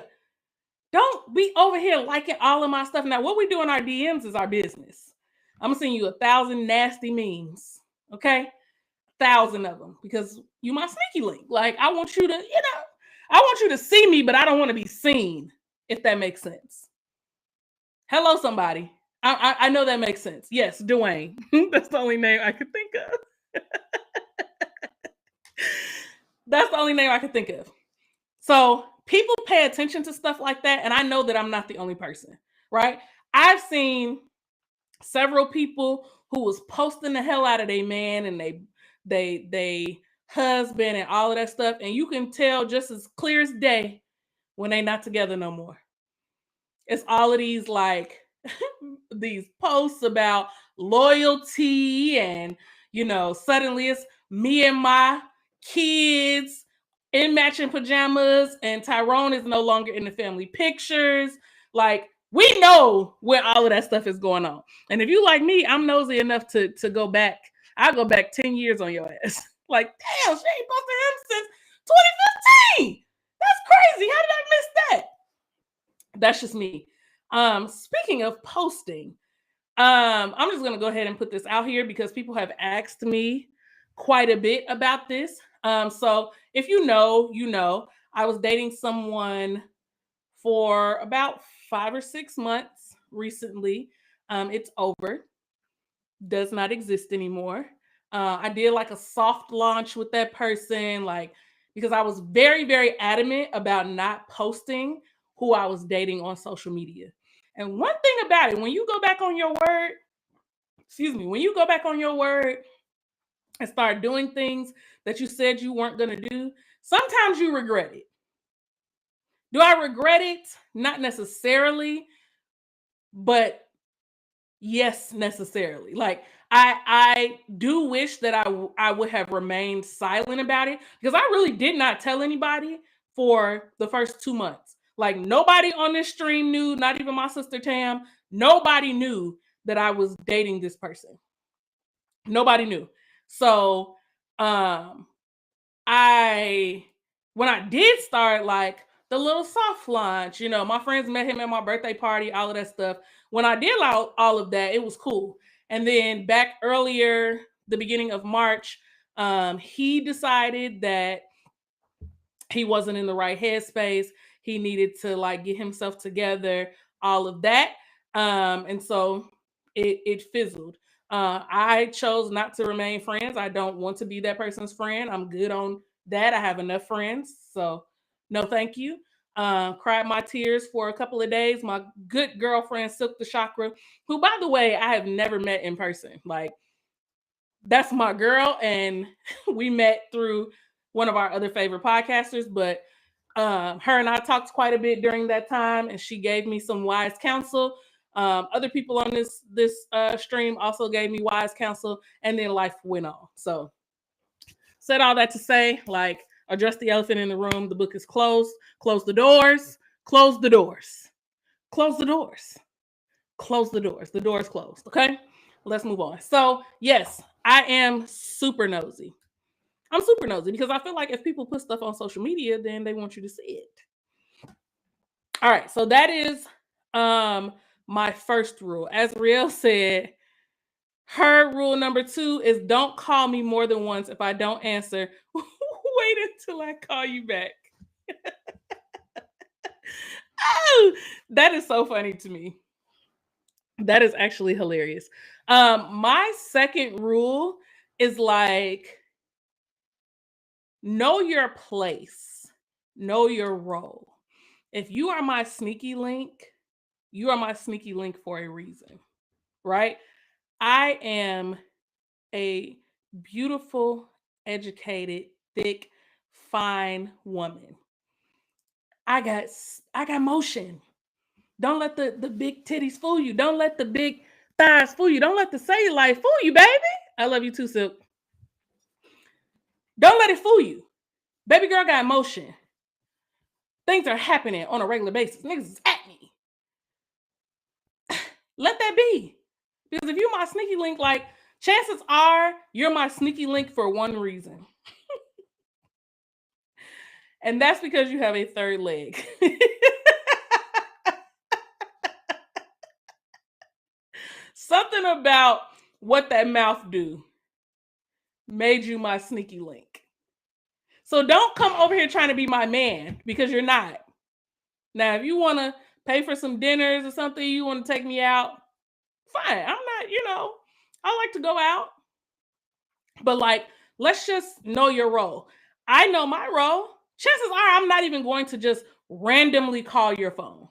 Don't be over here liking all of my stuff. Now, what we do in our DMs is our business. I'm going to send you 1,000 nasty memes. Okay? 1,000 of them because you my sneaky link. Like, I want you to, I want you to see me, but I don't want to be seen. If that makes sense. Hello, somebody. I know that makes sense. Yes, Dwayne. That's the only name I could think of. That's the only name I could think of. So people pay attention to stuff like that, and I know that I'm not the only person, right? I've seen several people who was posting the hell out of their man and they husband and all of that stuff, and you can tell just as clear as day when they not together no more. It's all of these like these posts about loyalty and suddenly it's me and my kids in matching pajamas and Tyrone is no longer in the family pictures. Like, we know where all of that stuff is going on. And if you like me, I'm nosy enough to go back. I'll go back 10 years on your ass. Like, damn, she ain't posted him since 2015. That's crazy. How did I miss that? That's just me. Speaking of posting, I'm just going to go ahead and put this out here because people have asked me quite a bit about this. So if you know, you know, I was dating someone for about 5 or 6 months recently. It's over, does not exist anymore. I did like a soft launch with that person, like because I was very, very adamant about not posting who I was dating on social media. And one thing about it, when you go back on your word, when you go back on your word and start doing things that you said you weren't going to do, sometimes you regret it. Do I regret it? Not necessarily, but yes, necessarily. Like I do wish that I would have remained silent about it because I really did not tell anybody for the first 2 months. Like nobody on this stream knew, not even my sister Tam. Nobody knew that I was dating this person. Nobody knew. So um I when I did start like the little soft launch, you know, my friends met him at my birthday party, all of that stuff. When I did all of that, it was cool. And then back earlier, the beginning of March, he decided that he wasn't in the right headspace. He needed to like get himself together, all of that. And so it fizzled. I chose not to remain friends. I don't want to be that person's friend. I'm good on that. I have enough friends. So no, thank you. Cried my tears for a couple of days. My good girlfriend, Silk the Chakra, who, by the way, I have never met in person. Like, that's my girl. And we met through one of our other favorite podcasters, but her and I talked quite a bit during that time, and she gave me some wise counsel. Other people on this stream also gave me wise counsel, and then life went on. So, said all that to say, like, address the elephant in the room. The book is closed. Close the doors. Close the doors. Close the doors. Close the doors. The door is closed. Okay, let's move on. So, yes, I am super nosy. I'm super nosy because I feel like if people put stuff on social media, then they want you to see it. All right, so that is my first rule. As Riel said, her rule number 2 is don't call me more than once. If I don't answer, wait until I call you back. Oh, that is so funny to me. That is actually hilarious. My second rule is like, know your place, know your role. If you are my sneaky link, you are my sneaky link for a reason, right? I am a beautiful, educated, thick, fine woman. I got motion. Don't let the big titties fool you. Don't let the big thighs fool you. Don't let the cellulite fool you, baby. I love you too, Silk. Don't let it fool you. Baby girl got motion. Things are happening on a regular basis. Niggas is at me. Let that be. Because if you're my sneaky link, like, chances are you're my sneaky link for one reason. And that's because you have a third leg. Something about what that mouth do made you my sneaky link. So don't come over here trying to be my man, because you're not. Now, if you want to pay for some dinners or something, you want to take me out, fine. I'm not, I like to go out. But like, let's just know your role. I know my role. Chances are I'm not even going to just randomly call your phone.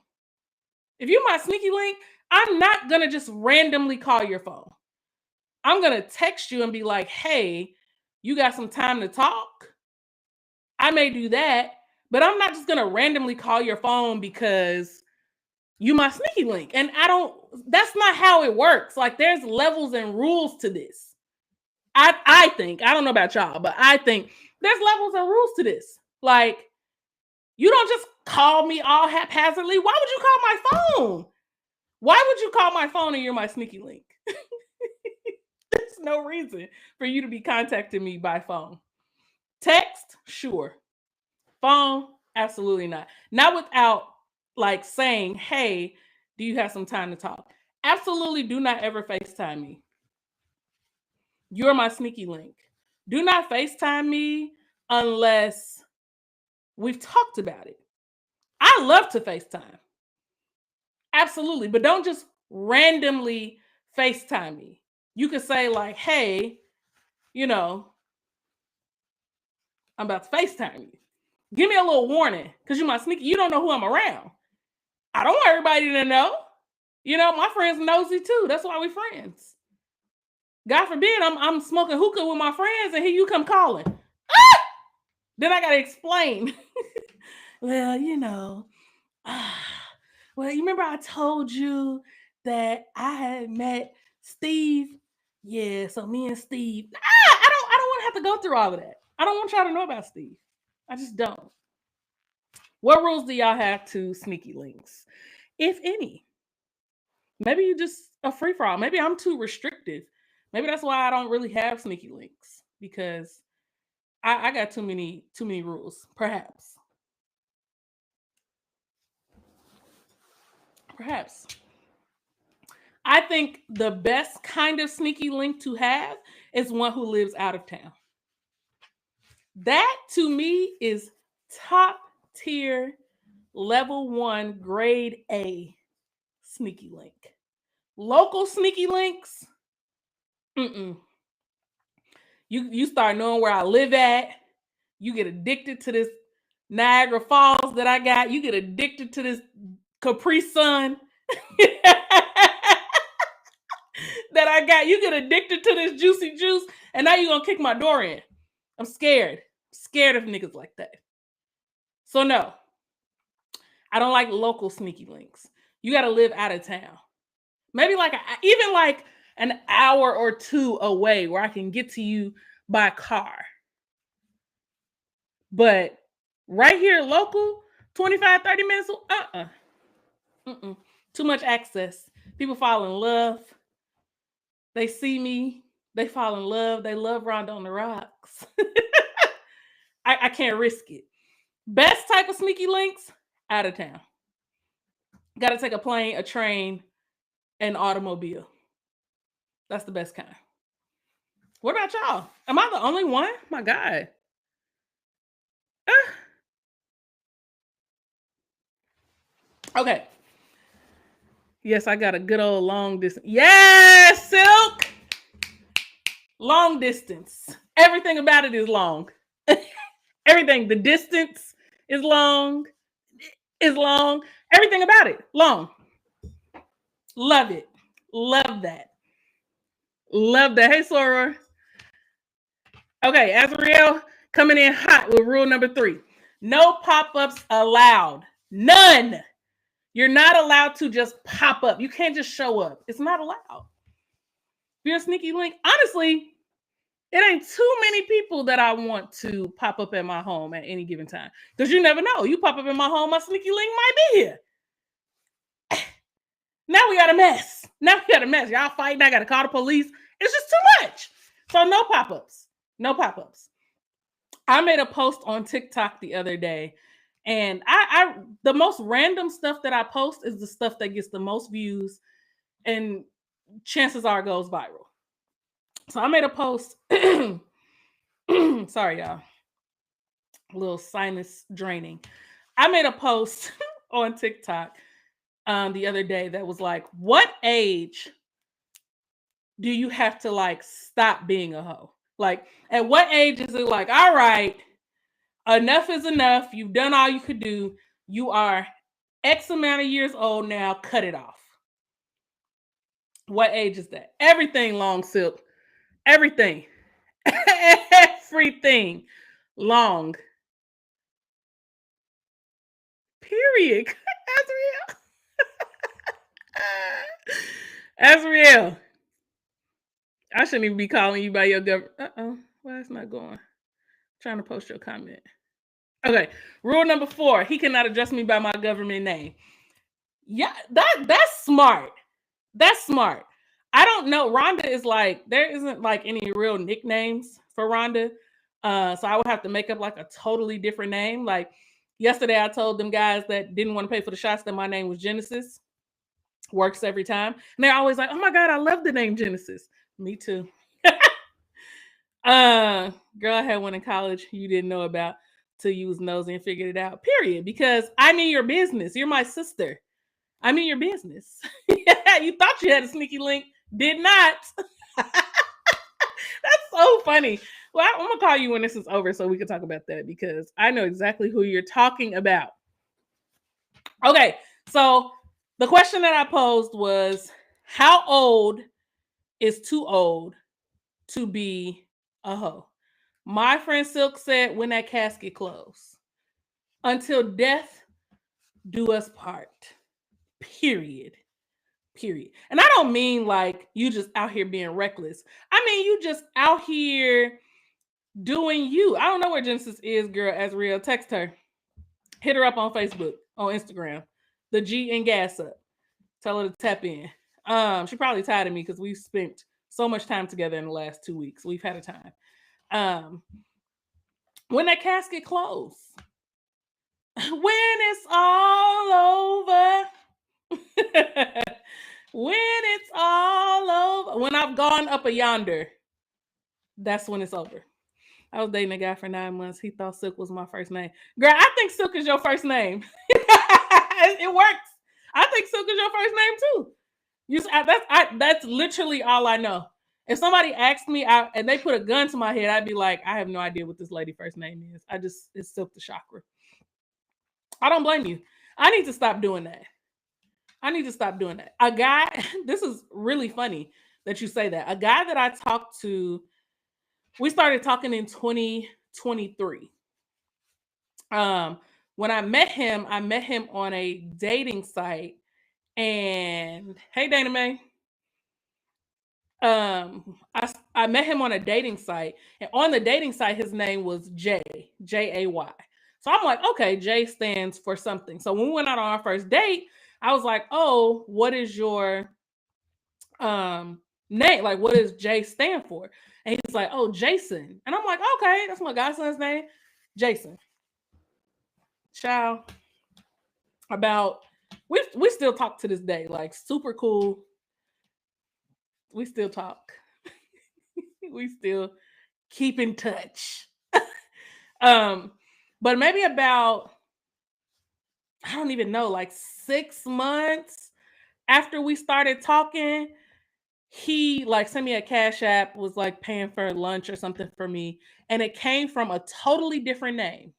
If you're my sneaky link, I'm not going to just randomly call your phone. I'm going to text you and be like, hey, you got some time to talk? I may do that, but I'm not just going to randomly call your phone because you my sneaky link. And that's not how it works. Like, there's levels and rules to this. I think, I don't know about y'all, but I think there's levels and rules to this. Like, you don't just call me all haphazardly. Why would you call my phone? Why would you call my phone and you're my sneaky link? There's no reason for you to be contacting me by phone. Text, sure. Phone, absolutely not. Not without like saying, hey, do you have some time to talk? Absolutely do not ever FaceTime me. You're my sneaky link. Do not FaceTime me unless we've talked about it. I love to FaceTime. Absolutely. But don't just randomly FaceTime me. You could say, like, hey, you know, I'm about to FaceTime you. Give me a little warning, because you might sneaky. You don't know who I'm around. I don't want everybody to know. You know, my friends nosy too. That's why we're friends. God forbid I'm smoking hookah with my friends and here you come calling. Ah! Then I gotta explain. Well, you know, well, you remember I told you that I had met Steve? Yeah, so me and Steve. I don't want to have to go through all of that. I don't want y'all to know about Steve. I just don't. What rules do y'all have to sneaky links, if any? Maybe you just a free for all. Maybe I'm too restrictive. Maybe that's why I don't really have sneaky links, because I got too many rules. Perhaps. I think the best kind of sneaky link to have is one who lives out of town. That to me is top tier, level 1, grade A sneaky link. Local sneaky links, You start knowing where I live at. You get addicted to this Niagara Falls that I got. You get addicted to this Capri Sun that I got. You get addicted to this juicy juice, and now you're gonna kick my door in. I'm scared. Scared of niggas like that. So no, I don't like local sneaky links. You got to live out of town. Maybe even like an hour or two away where I can get to you by car. But right here, local, 25, 30 minutes, too much access. People fall in love. They see me. They fall in love. They love Rhonda on the Rocks. I can't risk it. Best type of sneaky links, out of town. Got to take a plane, a train, an automobile. That's the best kind. What about y'all? Am I the only one? My God. Okay. Yes, I got a good old long distance. Yes, Silk. Long distance. Everything about it is long. Everything. The distance is long. Everything about it, long. Love it. Love that. Hey, Sora. Okay, Azriel coming in hot with rule number 3. No pop-ups allowed. None. You're not allowed to just pop up. You can't just show up. It's not allowed. If you're a sneaky link, honestly, it ain't too many people that I want to pop up at my home at any given time. Because you never know. You pop up in my home, my sneaky link might be here. Now we got a mess. Y'all fighting. I got to call the police. It's just too much. So no pop-ups. I made a post on TikTok the other day, and I the most random stuff that I post is the stuff that gets the most views and chances are goes viral. So I made a post. Sorry, y'all. A little sinus draining. I made a post on TikTok the other day that was like, what age do you have to stop being a hoe? Like, at what age is it like, all right, enough is enough. You've done all you could do. You are X amount of years old now. Cut it off. What age is that? Everything long, Silk. Everything. Everything long. Period. Azriel. I shouldn't even be calling you by your government. Why it's not going? I'm trying to post your comment. Okay. Rule number 4. He cannot address me by my government name. Yeah, that's smart. That's smart. I don't know. Rhonda is there isn't any real nicknames for Rhonda. So I would have to make up a totally different name. Like yesterday, I told them guys that didn't want to pay for the shots that my name was Genesis. Works every time. And they're always like, oh my God, I love the name Genesis. Me too. Girl, I had one in college you didn't know about till you was nosy and figured it out. Period. Because I'm in your business. You're my sister. I'm in your business. You thought you had a sneaky link. Did not. That's so funny. Well, I'm going to call you when this is over so we can talk about that because I know exactly who you're talking about. Okay, so the question that I posed was, how old is too old to be a hoe? My friend Silk said, when that casket closes. Until death do us part. Period. Period. And I don't mean like you just out here being reckless. I mean you just out here doing you. I don't know where Genesis is, girl. As real, text her. Hit her up on Facebook, on Instagram. The G and gas up. Tell her to tap in. She probably tired of me because we've spent so much time together in the last 2 weeks. We've had a time. When that casket closed, when it's all over, when it's all over, when I've gone up a yonder, that's when it's over. I was dating a guy for 9 months. He thought Silk was my first name. Girl, I think Silk is your first name. It works. I think Silk is your first name too. That's literally all I know. If somebody asked me and they put a gun to my head, I'd be like, I have no idea what this lady first name is. It's Silk the Chakra. I don't blame you. I need to stop doing that. A guy, this is really funny that you say that. A guy that I talked to, we started talking in 2023. When I met him on a dating site. And hey, Dana Mae. I met him on a dating site, and on the dating site, his name was Jay. So I'm like, okay, J stands for something. So when we went out on our first date, I was like, oh, what is your name? Like, what does J stand for? And he's like, oh, Jason. And I'm like, okay, that's my godson's name, Jason. Ciao. We still talk to this day, like super cool. We still talk. We still keep in touch. But maybe about, I don't even know, like 6 months after we started talking, he like sent me a Cash App, was like paying for lunch or something for me, and it came from a totally different name.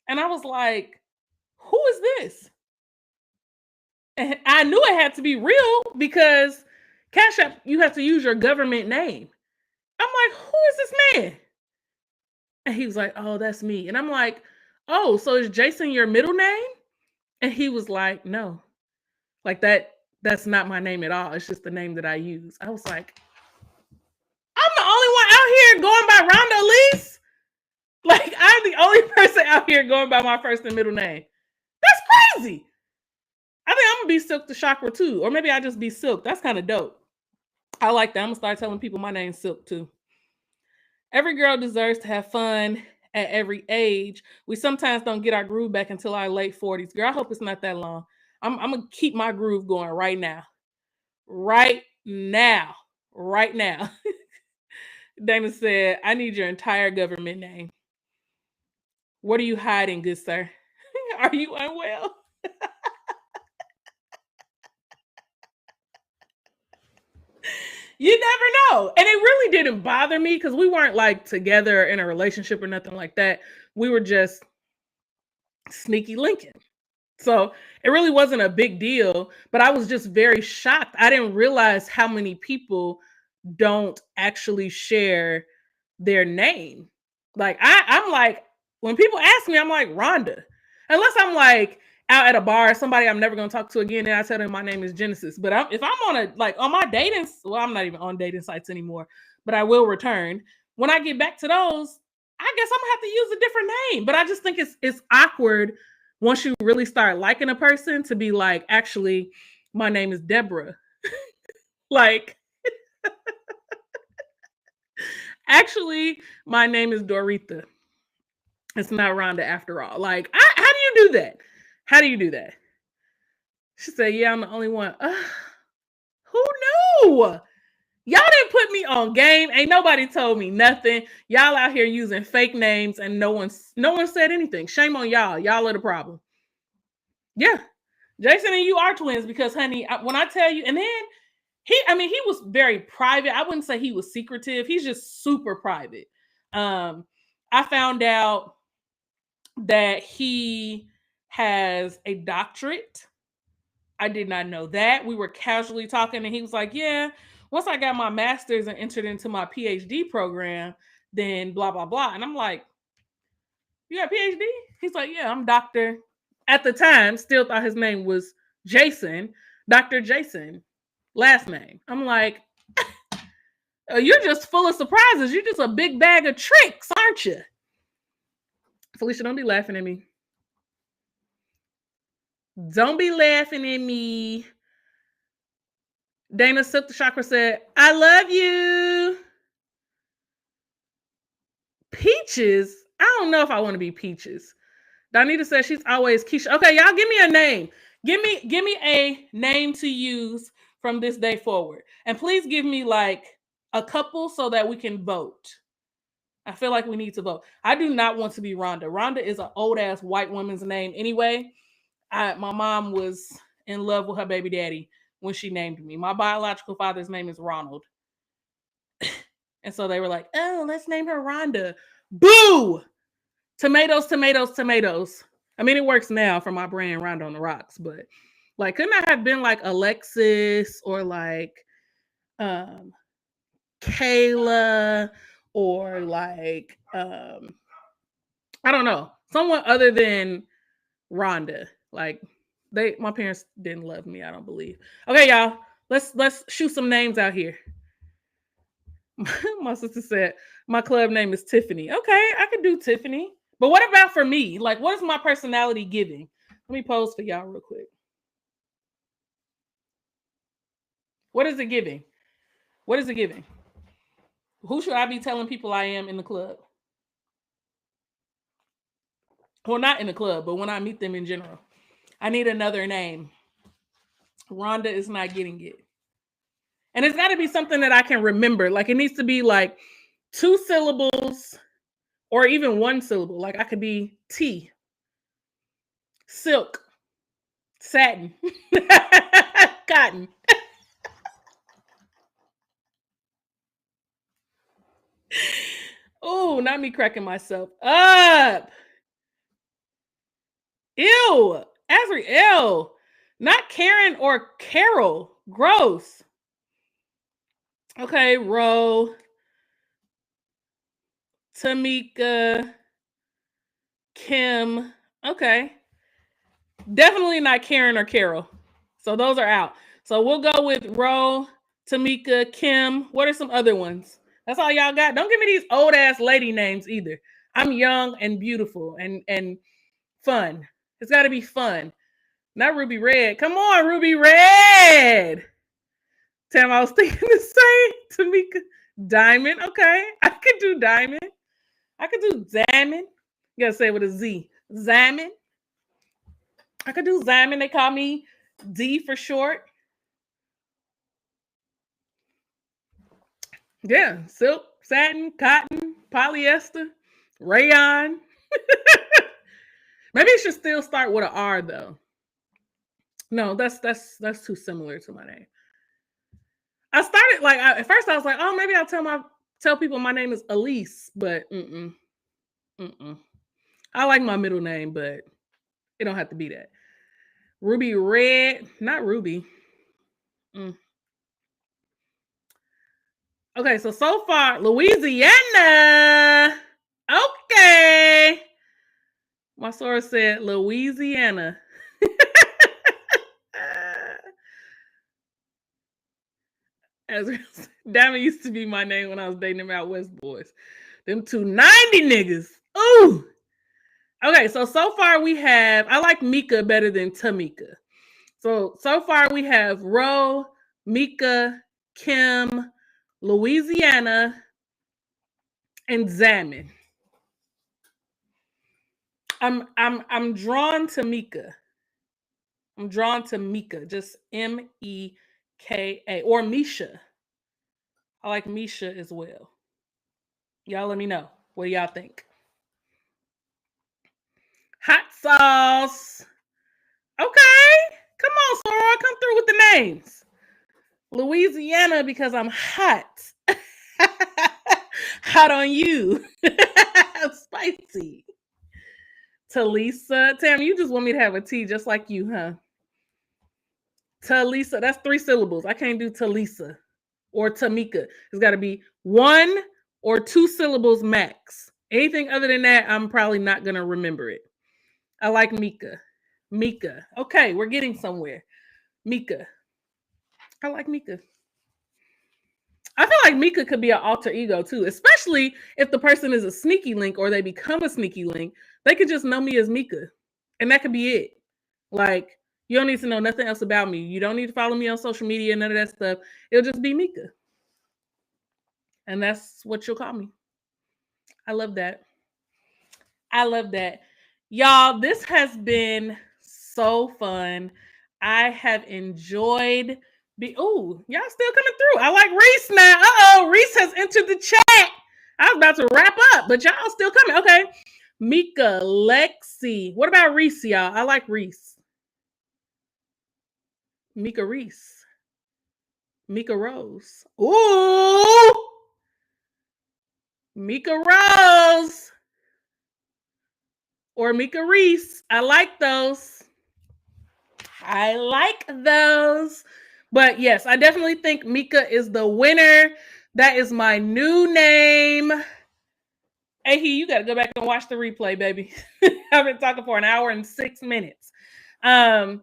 And I was like, who is this? And I knew it had to be real because Cash App, you have to use your government name. I'm like, who is this man? And he was like, oh, that's me. And I'm like, oh, so is Jason your middle name? And he was like, no, like that's not my name at all. It's just the name that I use. I was like, I'm the only one out here going by Rhonda Elise. Like, I'm the only person out here going by my first and middle name. That's crazy. I think I'm gonna be Silk the Chakra too. Or maybe I just be Silk. That's kind of dope. I like that. I'm gonna start telling people my name's Silk too. Every girl deserves to have fun at every age. We sometimes don't get our groove back until our late 40s. Girl, I hope it's not that long. I'm gonna keep my groove going right now. Right now. Dana said, I need your entire government name. What are you hiding, good sir? Are you unwell? You never know. And it really didn't bother me because we weren't like together in a relationship or nothing like that. We were just sneaky linking. So it really wasn't a big deal, but I was just very shocked. I didn't realize how many people don't actually share their name. Like I'm like, when people ask me, I'm like Rhonda. Unless I'm like out at a bar, somebody I'm never gonna talk to again, and I tell them my name is Genesis. But if I'm on my dating, well, I'm not even on dating sites anymore, but I will return. When I get back to those, I guess I'm gonna have to use a different name. But I just think it's awkward once you really start liking a person to be like, actually, my name is Deborah. Like, actually, my name is Doretha. It's not Rhonda after all. Like, how do you do that? How do you do that? She said, yeah, I'm the only one. Who knew? Y'all didn't put me on game. Ain't nobody told me nothing. Y'all out here using fake names and no one said anything. Shame on y'all. Y'all are the problem. Yeah. Jason and you are twins because, honey, when I tell you, and then he was very private. I wouldn't say he was secretive. He's just super private. I found out that he has a doctorate. I did not know that. We were casually talking and he was like, yeah, once I got my master's and entered into my PhD program, then blah, blah, blah. And I'm like, you got a PhD? He's like, yeah, I'm Dr. At the time, still thought his name was Jason, Dr. Jason, last name. I'm like, you're just full of surprises. You're just a big bag of tricks, aren't you? Felicia, don't be laughing at me. Don't be laughing at me. Dana Silk the Chakra said, I love you. Peaches? I don't know if I want to be Peaches. Donita says she's always Keisha. Okay, y'all give me a name. Give me a name to use from this day forward. And please give me like a couple so that we can vote. I feel like we need to vote. I do not want to be Rhonda. Rhonda is an old ass white woman's name anyway. My mom was in love with her baby daddy when she named me. My biological father's name is Ronald. And so they were like, oh, let's name her Rhonda. Boo! Tomatoes, tomatoes, tomatoes. I mean, it works now for my brand Rhonda on the Rocks, but like, couldn't I have been like Alexis or like Kayla or like I don't know, someone other than Rhonda? Like, my parents didn't love me, I don't believe. Okay, y'all, let's shoot some names out here. My sister said my club name is Tiffany. Okay, I could do Tiffany. But what about for me? Like, what is my personality giving? Let me pose for y'all real quick. What is it giving? What is it giving? Who should I be telling people I am in the club? Well, not in the club, but when I meet them in general. I need another name. Rhonda is not getting it. And it's got to be something that I can remember. Like, it needs to be like 2 syllables or even 1 syllable. Like, I could be T, silk, satin, cotton. Oh, not me cracking myself up. Ew, Azriel, not Karen or Carol. Gross. Okay, Ro, Tamika, Kim. Okay. Definitely not Karen or Carol. So those are out. So we'll go with Ro, Tamika, Kim. What are some other ones? That's all y'all got. Don't give me these old ass lady names either. I'm young and beautiful and fun. It's got to be fun. Not Ruby Red. Come on, Ruby Red. Tam, I was thinking the same. Tamika. Diamond. Okay. I could do Diamond. I could do Diamond. You gotta say it with a Z. Diamond. I could do Diamond. They call me D for short. Yeah. Silk, satin, cotton, polyester, rayon. Maybe it should still start with an R though. No, that's too similar to my name. I started like at first I was like, oh, maybe I'll tell people my name is Elise, but I like my middle name, but it don't have to be that. Ruby Red, not Ruby. Okay, so far Louisiana. Okay, my source said Louisiana. As Diamond used to be my name when I was dating them out West boys. Them 290 niggas. Ooh. Okay, so far we have, I like Mika better than Tamika. So far we have Ro, Mika, Kim, Louisiana, and Zaman. I'm drawn to Mika. I'm drawn to Mika, just Meka or Misha. I like Misha as well. Y'all let me know. What do y'all think? Hot sauce. Okay. Come on, Sora. Come through with the names. Louisiana because I'm hot. Hot on you. Spicy. Talisa. Tam, you just want me to have a T just like you, huh? Talisa. That's 3 syllables. I can't do Talisa or Tamika. It's got to be 1 or 2 syllables max. Anything other than that, I'm probably not going to remember it. I like Mika. Mika. Okay, we're getting somewhere. Mika. I like Mika. I feel like Mika could be an alter ego too, especially if the person is a sneaky link or they become a sneaky link. They could just know me as Mika, and that could be it. Like, you don't need to know nothing else about me. You don't need to follow me on social media, none of that stuff. It'll just be Mika. And that's what you'll call me. I love that. I love that. Y'all, this has been so fun. I have enjoyed y'all still coming through. I like Reese now. Uh-oh, Reese has entered the chat. I was about to wrap up, but y'all still coming. Okay. Mika, Lexi. What about Reese, y'all? I like Reese. Mika Reese. Mika Rose. Ooh. Mika Rose. Or Mika Reese. I like those. I like those. But yes, I definitely think Mika is the winner. That is my new name. Hey, you got to go back and watch the replay, baby. I've been talking for 1 hour and 6 minutes. No,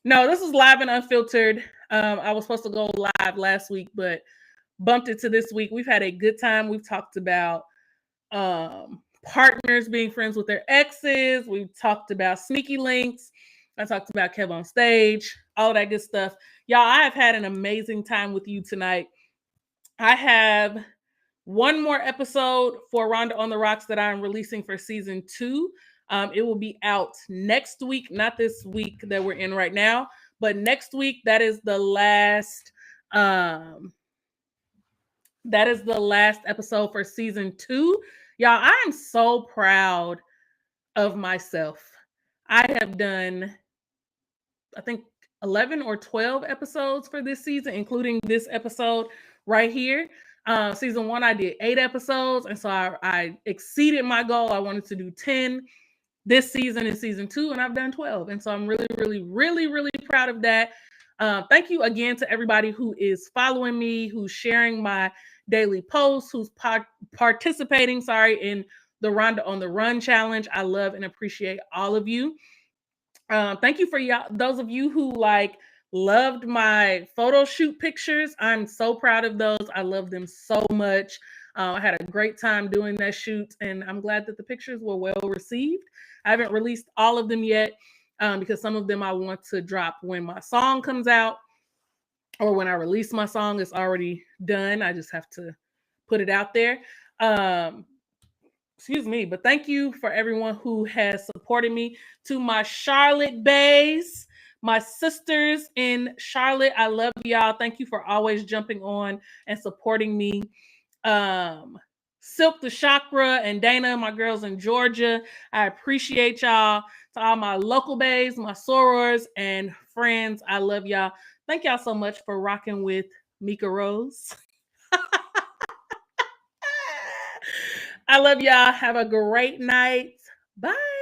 this is live and unfiltered. I was supposed to go live last week, but bumped it to this week. We've had a good time. We've talked about partners being friends with their exes. We've talked about sneaky links. I talked about Kev on stage, all that good stuff. Y'all, I have had an amazing time with you tonight. I have one more episode for Rhonda on the Rocks that I'm releasing for season 2. It will be out next week, not this week that we're in right now, but next week. That is the last episode for season 2. Y'all, I am so proud of myself. I have done, I think, 11 or 12 episodes for this season, including this episode right here. Season 1, I did 8 episodes, and so I exceeded my goal. I wanted to do 10 this season in season 2, and I've done 12. And so I'm really, really, really, really proud of that. Thank you again to everybody who is following me, who's sharing my daily posts, who's participating, in the Rhonda on the Run challenge. I love and appreciate all of you. Thank you for those of you who loved my photo shoot pictures. I'm so proud of those. I love them so much. I had a great time doing that shoot, and I'm glad that the pictures were well received. I haven't released all of them yet because some of them I want to drop when my song comes out, or when I release my song. It's already done. I just have to put it out there. Excuse me, but thank you for everyone who has supported me. To my Charlotte bays, my sisters in Charlotte, I love y'all. Thank you for always jumping on and supporting me. Silk the Chakra and Dana, my girls in Georgia, I appreciate y'all. To all my local bays, my sorors and friends, I love y'all. Thank y'all so much for rocking with Mika Rose. I love y'all. Have a great night. Bye.